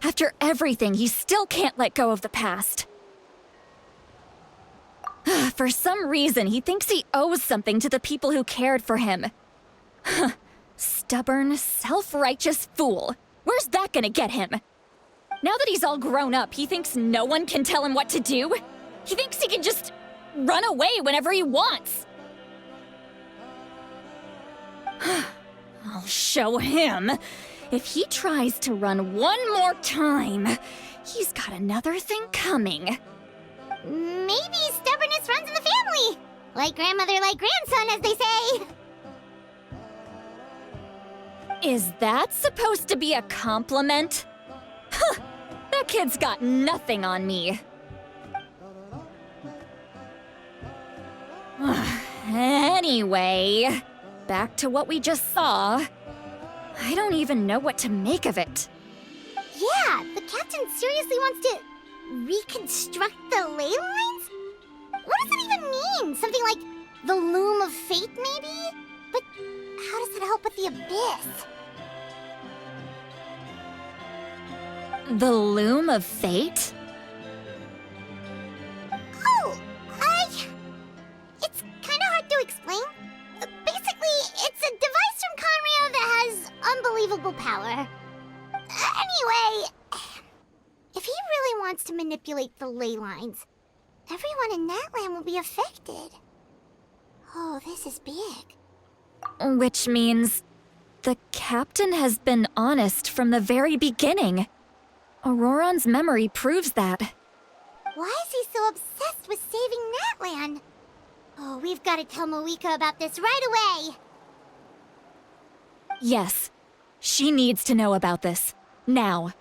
After everything, he still can't let go of the past. For some reason, he thinks he owes something to the people who cared for him. Stubborn, self-righteous fool. Where's that gonna get him? Now that he's all grown up, he thinks no one can tell him what to do? He thinks he can just run away whenever he wants. I'll show him. If he tries to run one more time, he's got another thing coming. Maybe stubbornness runs in the family. Like grandmother, like grandson, as they say. Is that supposed to be a compliment? Huh, that kid's got nothing on me. Anyway, back to what we just saw. I don't even know what to make of it. Yeah, the captain seriously wants to reconstruct the ley lines? What does that even mean? Something like the loom of fate, maybe? But how does that help with the abyss? The loom of fate? Oh, it's kind of hard to explain. Basically, it's a device from Conrio that has unbelievable power. Anyway, if he really wants to manipulate the ley lines, everyone in Natlan will be affected. Oh, this is big. Which means the captain has been honest from the very beginning. Auroron's memory proves that. Why is he so obsessed with saving Natlan? Oh, we've got to tell Moeka about this right away. Yes, she needs to know about this. Now.